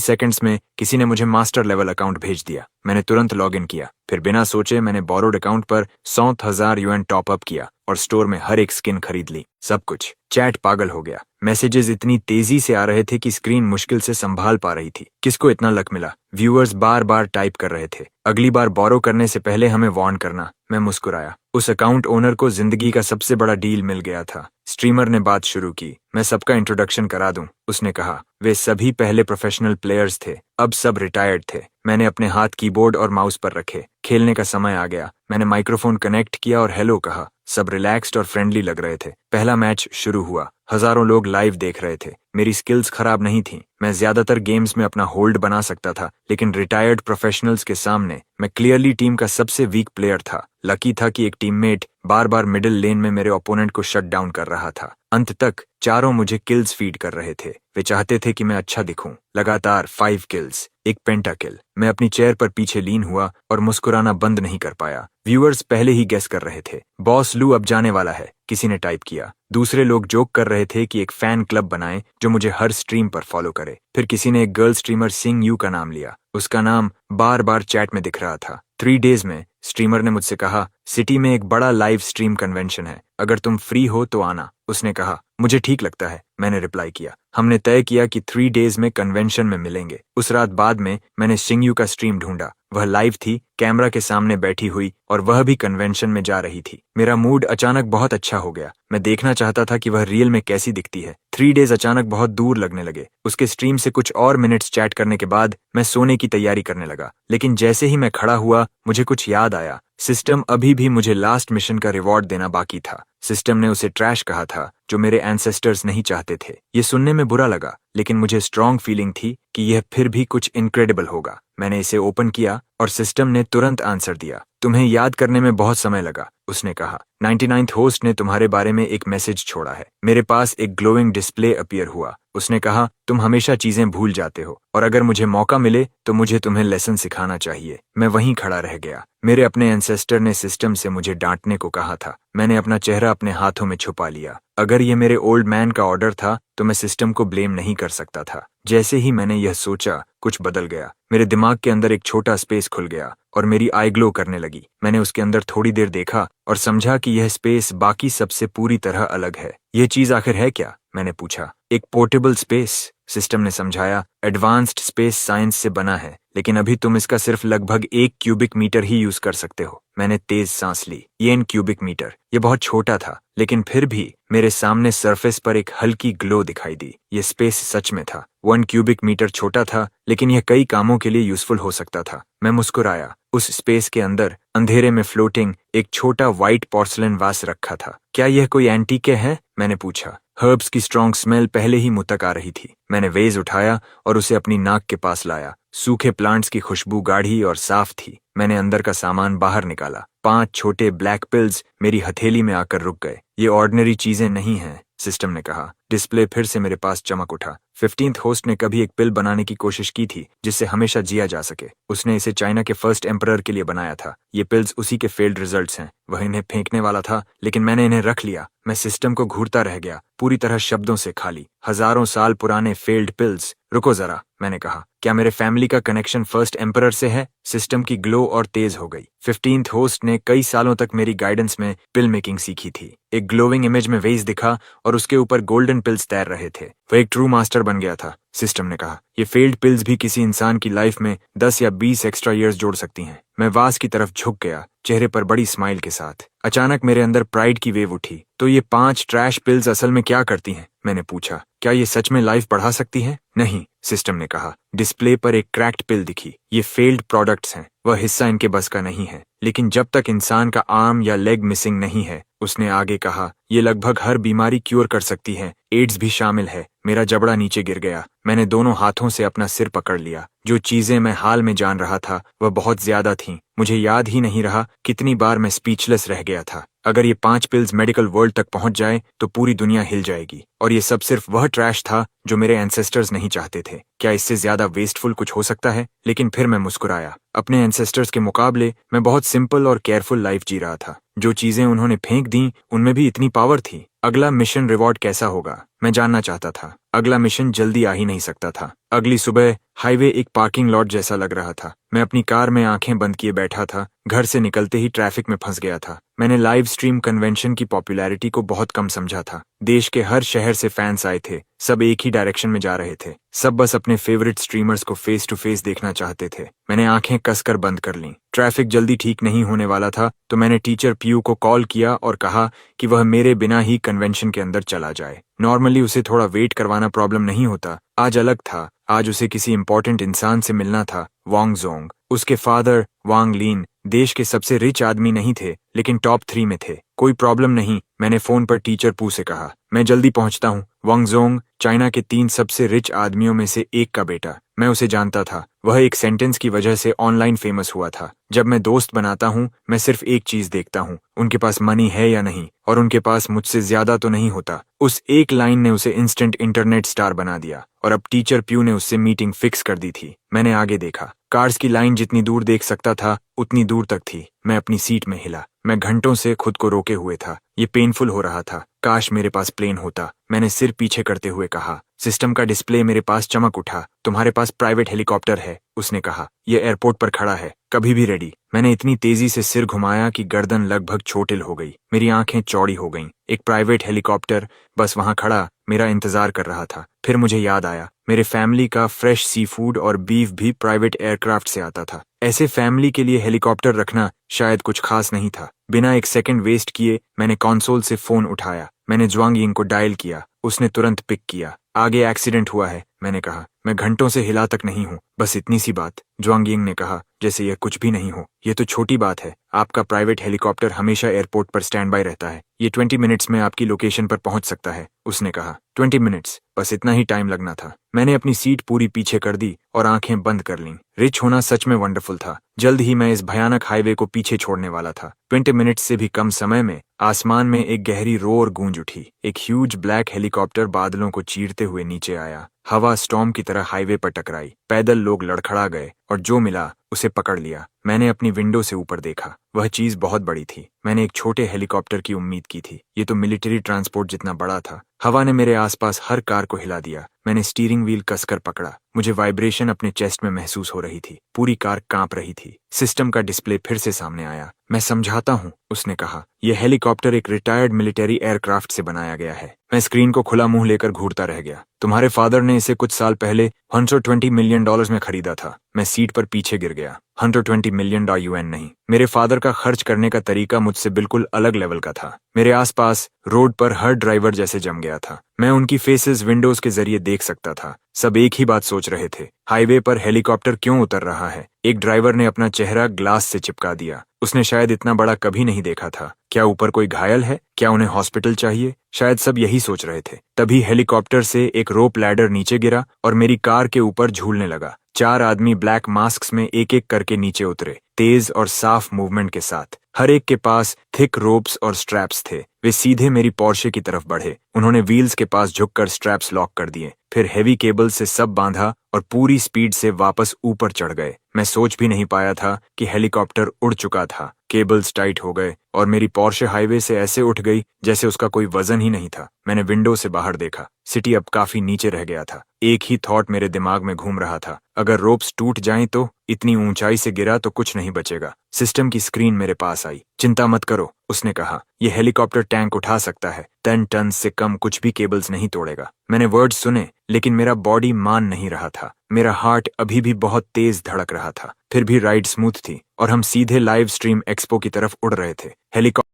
सेकंड्स में किसी ने मुझे मास्टर लेवल अकाउंट भेज दिया। मैंने तुरंत लॉग इन किया। फिर बिना सोचे मैंने बोरोड अकाउंट पर 100,000 यूएन टॉप अप किया और स्टोर में हर एक स्किन खरीद ली। सब कुछ। चैट पागल हो गया। मैसेजेस इतनी तेजी से आ रहे थे कि स्क्रीन मुश्किल से संभाल पा रही थी। किसको इतना लक मिला? व्यूअर्स बार बार टाइप कर रहे थे, अगली बार बोरो करने से पहले हमें वार्न करना। मैं मुस्कुराया। उस अकाउंट ओनर को जिंदगी का सबसे बड़ा डील मिल गया था। स्ट्रीमर ने बात शुरू की। मैं सबका इंट्रोडक्शन करा दूं, उसने कहा। वे सभी पहले प्रोफेशनल प्लेयर्स थे, अब सब रिटायर्ड थे। मैंने अपने हाथ कीबोर्ड और माउस पर रखे। खेलने का समय आ गया। मैंने माइक्रोफोन कनेक्ट किया और हेलो कहा। सब रिलैक्स्ड और फ्रेंडली लग रहे थे। पहला मैच शुरू हुआ। हजारों लोग लाइव देख रहे थे। मेरी स्किल्स खराब नहीं थी। मैं ज्यादातर गेम्स में अपना होल्ड बना सकता था, लेकिन रिटायर्ड प्रोफेशनल्स के सामने मैं क्लियरली टीम का सबसे वीक प्लेयर था। लकी था कि एक टीममेट बार बार मिडिल लेन में मेरे ओपोनेंट को शट डाउन कर रहा था। अंत तक चारों मुझे किल्स फीड कर रहे थे। वे चाहते थे कि मैं अच्छा दिखूं। लगातार 5 किल्स, एक पेंटा किल। मैं अपनी चेयर पर पीछे लीन हुआ और मुस्कुराना बंद नहीं कर पाया। व्यूअर्स पहले ही गेस कर रहे थे। बॉस लू अब जाने वाला है, किसी ने टाइप किया। दूसरे लोग जोक कर रहे थे कि एक फैन क्लब बनाएं जो मुझे हर स्ट्रीम पर फॉलो करे। फिर किसी ने एक गर्ल स्ट्रीमर सिंग यू का नाम लिया। उसका नाम बार बार चैट में दिख रहा था। 3 डेज में स्ट्रीमर ने मुझसे कहा, सिटी में एक बड़ा लाइव स्ट्रीम कन्वेंशन है, अगर तुम फ्री हो तो आना। उसने कहा, मुझे ठीक लगता है, मैंने रिप्लाई किया। हमने तय किया कि 3 डेज में कन्वेंशन में मिलेंगे। उस रात बाद में मैंने सिंगयू का स्ट्रीम ढूंढा। वह लाइव थी, कैमरा के सामने बैठी हुई, और वह भी कन्वेंशन में जा रही थी। मेरा मूड अचानक बहुत अच्छा हो गया। मैं देखना चाहता था कि वह रियल में कैसी दिखती है। 3 डेज अचानक बहुत दूर लगने लगे। उसके स्ट्रीम से कुछ और मिनट्स चैट करने के बाद मैं सोने की तैयारी करने लगा। लेकिन जैसे ही मैं खड़ा हुआ, मुझे कुछ याद आया। सिस्टम अभी भी मुझे लास्ट मिशन का रिवॉर्ड देना बाकी था। सिस्टम ने उसे ट्रैश कहा था, जो मेरे एंसेस्टर्स नहीं चाहते थे। ये सुनने में बुरा लगा, लेकिन मुझे स्ट्रॉन्ग फीलिंग थी कि यह फिर भी कुछ इनक्रेडिबल होगा। मैंने इसे ओपन किया और सिस्टम ने तुरंत आंसर दिया। तुम्हें याद करने में बहुत समय लगा, उसने कहा। 99th होस्ट ने तुम्हारे बारे में एक मैसेज छोड़ा है। मेरे पास एक ग्लोइंग डिस्प्ले अपीयर हुआ। उसने कहा, तुम हमेशा चीजें भूल जाते हो, और अगर मुझे मौका मिले तो मुझे तुम्हें लेसन सिखाना चाहिए। मैं वहीं खड़ा रह गया। मेरे अपने एंसेस्टर ने सिस्टम से मुझे डांटने को कहा था। मैंने अपना चेहरा अपने हाथों में छुपा लिया। अगर ये मेरे ओल्ड मैन का ऑर्डर था तो मैं सिस्टम को ब्लेम नहीं कर सकता था। जैसे ही मैंने यह सोचा, कुछ बदल गया। मेरे दिमाग के अंदर एक छोटा स्पेस खुल गया और मेरी आई ग्लो करने लगी। मैंने उसके अंदर थोड़ी देर देखा और समझा कि यह स्पेस बाकी सबसे पूरी तरह अलग है। यह चीज आखिर है क्या? मैंने पूछा। एक पोर्टेबल स्पेस, सिस्टम ने समझाया, एडवांस्ड स्पेस साइंस से बना है, लेकिन अभी तुम इसका सिर्फ लगभग 1 क्यूबिक मीटर ही यूज कर सकते हो। मैंने तेज सांस ली। ये 1 क्यूबिक मीटर, ये बहुत छोटा था, लेकिन फिर भी मेरे सामने सरफेस पर एक हल्की ग्लो दिखाई दी। ये स्पेस सच में था। 1 क्यूबिक मीटर छोटा था, लेकिन यह कई कामों के लिए यूजफुल हो सकता था। मैं मुस्कुराया। उस स्पेस के अंदर अंधेरे में फ्लोटिंग एक छोटा व्हाइट पोर्सलेन वास रखा था। क्या यह कोई एंटीके है? मैंने पूछा। हर्ब्स की स्ट्रॉन्ग स्मेल पहले ही मुंह तक आ रही थी। मैंने वेज उठाया और उसे अपनी नाक के पास लाया। सूखे प्लांट्स की खुशबू गाढ़ी और साफ थी। मैंने अंदर का सामान बाहर निकाला। 5 छोटे ब्लैक पिल्स मेरी हथेली में आकर रुक गए। ये ऑर्डिनरी चीजें नहीं हैं, सिस्टम ने कहा। डिस्प्ले फिर से मेरे पास चमक उठा। 15th होस्ट ने कभी एक पिल बनाने की कोशिश की थी जिससे हमेशा जिया जा सके। उसने इसे चाइना के फर्स्ट एम्परर के लिए बनाया था। ये पिल्स उसी के फेल्ड रिजल्ट्स हैं। वह इन्हें फेंकने वाला था, लेकिन मैंने इन्हें रख लिया। मैं सिस्टम को घूरता रह गया, पूरी तरह शब्दों से खाली। हजारों साल पुराने फेल्ड पिल्स। रुको जरा, मैंने कहा। क्या मेरे फैमिली का कनेक्शन फर्स्ट एम्परर से है? सिस्टम की ग्लो और तेज हो गई। 15th होस्ट ने कई सालों तक मेरी गाइडेंस में पिल मेकिंग सीखी थी। एक ग्लोविंग इमेज में वेज दिखा और उसके ऊपर गोल्डन पिल्स तैर रहे थे। वह एक ट्रू मास्टर बन गया था, सिस्टम ने कहा। ये फेल्ड पिल्स भी किसी इंसान की लाइफ में 10 या 20 एक्स्ट्रा ईयर्स जोड़ सकती हैं। मैं वास की तरफ झुक गया, चेहरे पर बड़ी स्माइल के साथ। अचानक मेरे अंदर प्राइड की वेव उठी। तो ये 5 ट्रैश पिल्स असल में क्या करती हैं? मैंने पूछा। क्या ये सच में लाइफ बढ़ा सकती हैं? नहीं, सिस्टम ने कहा। डिस्प्ले पर एक क्रैक्ड पिल दिखी। ये फेल्ड प्रोडक्ट्स हैं, वह हिस्सा इनके बस का नहीं है। लेकिन जब तक इंसान का आर्म या लेग मिसिंग नहीं है, उसने आगे कहा, ये लगभग हर बीमारी क्योर कर सकती है, एड्स भी शामिल है। मेरा जबड़ा नीचे गिर गया। मैंने दोनों हाथों से अपना सिर पकड़ लिया। जो चीजें मैं हाल में जान रहा था वह बहुत ज्यादा थीं। मुझे याद ही नहीं रहा कितनी बार मैं स्पीचलेस रह गया था। अगर ये 5 पिल्स मेडिकल वर्ल्ड तक पहुंच जाए तो पूरी दुनिया हिल जाएगी। और ये सब सिर्फ वह ट्रैश था जो मेरे एंसेस्टर्स नहीं चाहते थे। क्या इससे ज्यादा वेस्टफुल कुछ हो सकता है? लेकिन फिर मैं मुस्कुराया। अपने एंसेस्टर्स के मुकाबले मैं बहुत सिंपल और केयरफुल लाइफ जी रहा था। जो चीजें उन्होंने फेंक दी उनमें भी इतनी पावर थी। अगला मिशन रिवॉर्ड कैसा होगा, मैं जानना चाहता था। अगला मिशन जल्दी आ ही नहीं सकता था। अगली सुबह हाईवे एक पार्किंग लॉट जैसा लग रहा था। मैं अपनी कार में आंखें बंद किए बैठा था। घर से निकलते ही ट्रैफिक में फंस गया था। मैंने लाइव स्ट्रीम कन्वेंशन की पॉपुलैरिटी को बहुत कम समझा था। देश के हर शहर से फैंस आए थे। सब एक ही डायरेक्शन में जा रहे थे। सब बस अपने फेवरेट स्ट्रीमर्स को फेस टू फेस देखना चाहते थे। मैंने आंखें कसकर बंद कर लीं। ट्रैफिक जल्दी ठीक नहीं होने वाला था, तो मैंने टीचर पीयू को कॉल किया और कहा कि वह मेरे बिना ही कन्वेंशन के अंदर चला जाए। नॉर्मली उसे थोड़ा वेट करवाना प्रॉब्लम नहीं होता। आज अलग था। आज उसे किसी इंपॉर्टेंट इंसान से मिलना था, वांग जोंग। उसके फादर वांग लीन देश के सबसे रिच आदमी नहीं थे, लेकिन टॉप 3 में थे। कोई प्रॉब्लम नहीं, मैंने फोन पर टीचर पू से कहा। मैं जल्दी पहुंचता हूँ। वांग जोंग चाइना के 3 सबसे रिच आदमियों में से एक का बेटा। मैं उसे जानता था। वह एक सेंटेंस की वजह से ऑनलाइन फेमस हुआ था। जब मैं दोस्त बनाता हूँ, मैं सिर्फ एक चीज देखता हूँ, उनके पास मनी है या नहीं, और उनके पास मुझसे ज्यादा तो नहीं होता। उस एक लाइन ने उसे इंस्टेंट इंटरनेट स्टार बना दिया, और अब टीचर प्यू ने उससे मीटिंग फिक्स कर दी थी। मैंने आगे देखा। कार्स की लाइन जितनी दूर देख सकता था उतनी दूर तक थी। मैं अपनी सीट में हिला। मैं घंटों से खुद को रोके हुए था। ये पेनफुल हो रहा था। काश मेरे पास प्लेन होता, मैंने सिर पीछे करते हुए कहा। सिस्टम का डिस्प्ले मेरे पास चमक उठा। तुम्हारे पास प्राइवेट हेलीकॉप्टर है, उसने कहा। यह एयरपोर्ट पर खड़ा है, कभी भी रेडी। मैंने इतनी तेजी से सिर घुमाया कि गर्दन लगभग चोटिल हो गई। मेरी आंखें चौड़ी हो गईं। एक प्राइवेट हेलीकॉप्टर बस वहां खड़ा मेरा इंतजार कर रहा था। फिर मुझे याद आया, मेरे फैमिली का फ्रेश सी फूड और बीफ भी प्राइवेट एयरक्राफ्ट से आता था। ऐसे फैमिली के लिए हेलीकॉप्टर रखना शायद कुछ खास नहीं था। बिना एक सेकंड वेस्ट किए मैंने कंसोल से फोन उठाया। मैंने ज्वांग यिंग को डायल किया। उसने तुरंत पिक किया। आगे एक्सीडेंट हुआ है, मैंने कहा। मैं घंटों से हिला तक नहीं हूँ, बस इतनी सी बात, ज्वांग यिंग ने कहा, जैसे यह कुछ भी नहीं हो। यह तो छोटी बात है। आपका प्राइवेट हेलीकॉप्टर हमेशा एयरपोर्ट पर स्टैंड बाय रहता है। ये 20 मिनट्स में आपकी लोकेशन पर पहुंच सकता है, उसने कहा। 20 मिनट्स, बस इतना ही टाइम लगना था। मैंने अपनी सीट पूरी पीछे कर दी और आंखें बंद कर लीं। रिच होना सच में वंडरफुल था। जल्द ही मैं इस भयानक हाईवे को पीछे छोड़ने वाला था। 20 मिनट्स से भी कम समय में आसमान में एक गहरी रोर गूंज उठी। एक ह्यूज ब्लैक हेलीकॉप्टर बादलों को चीरते हुए नीचे आया। हवा स्टॉर्म की तरह हाईवे पर टकराई। पैदल लोग लड़खड़ा गए और जो मिला उसे पकड़ लिया। मैंने अपनी विंडो से ऊपर देखा। वह चीज बहुत बड़ी थी। मैंने एक छोटे हेलीकॉप्टर की उम्मीद की थी। ये तो मिलिट्री ट्रांसपोर्ट जितना बड़ा था। हवा ने मेरे आसपास हर कार को हिला दिया। मैंने स्टीयरिंग व्हील कसकर पकड़ा। मुझे वाइब्रेशन अपने चेस्ट में महसूस हो रही थी। पूरी कार कांप रही थी। सिस्टम का डिस्प्ले फिर से सामने आया। मैं समझाता हूँ, उसने कहा। यह हेलीकॉप्टर एक रिटायर्ड मिलिट्री एयरक्राफ्ट से बनाया गया है। मैं स्क्रीन को खुला मुंह लेकर घूरता रह गया। तुम्हारे फादर ने इसे कुछ साल पहले $120 मिलियन में खरीदा था। मैं सीट पर पीछे गिर गया। $120 मिलियन यूएन नहीं। मेरे फादर का खर्च करने का तरीका मुझसे बिल्कुल अलग लेवल का था। मेरे आसपास रोड पर हर ड्राइवर जैसे जम गया था। मैं उनकी फेसेस विंडोज के जरिए देख सकता था। सब एक ही बात सोच रहे थे, हाईवे पर हेलीकॉप्टर क्यों उतर रहा है। एक ड्राइवर ने अपना चेहरा ग्लास से चिपका दिया। उसने शायद इतना बड़ा कभी नहीं देखा था। क्या ऊपर कोई घायल है? क्या उन्हें हॉस्पिटल चाहिए? शायद सब यही सोच रहे थे। तभी हेलीकॉप्टर से एक रोप लैडर नीचे गिरा और मेरी कार के ऊपर झूलने लगा। 4 आदमी ब्लैक मास्क्स में एक एक करके नीचे उतरे, तेज और साफ मूवमेंट के साथ। हर एक के पास थिक रोप्स और स्ट्रैप्स थे। वे सीधे मेरी पोर्शे की तरफ बढ़े। उन्होंने व्हील्स के पास झुककर स्ट्रैप्स लॉक कर दिए, फिर हेवी केबल से सब बांधा और पूरी स्पीड से वापस ऊपर चढ़ गए। मैं सोच भी नहीं पाया था कि हेलीकॉप्टर उड़ चुका था। केबल्स टाइट हो गए और मेरी पोर्शे हाईवे से ऐसे उठ गई जैसे उसका कोई वजन ही नहीं था। मैंने विंडो से बाहर देखा। सिटी अब काफी नीचे रह गया था। एक ही थॉट मेरे दिमाग में घूम रहा था, अगर रोप्स टूट जाएं तो? इतनी ऊंचाई से गिरा तो कुछ नहीं बचेगा। सिस्टम की स्क्रीन मेरे पास आई। चिंता मत करो, उसने कहा, यह हेलीकॉप्टर टैंक उठा सकता है। 10 टन से कम कुछ भी केबल्स नहीं तोड़ेगा। मैंने वर्ड सुने, लेकिन मेरा बॉडी मान नहीं रहा था। मेरा हार्ट अभी भी बहुत तेज धड़क रहा था। फिर भी राइड स्मूथ थी और हम सीधे लाइव स्ट्रीम एक्सपो की तरफ उड़ रहे थे। हेलीकॉप्टर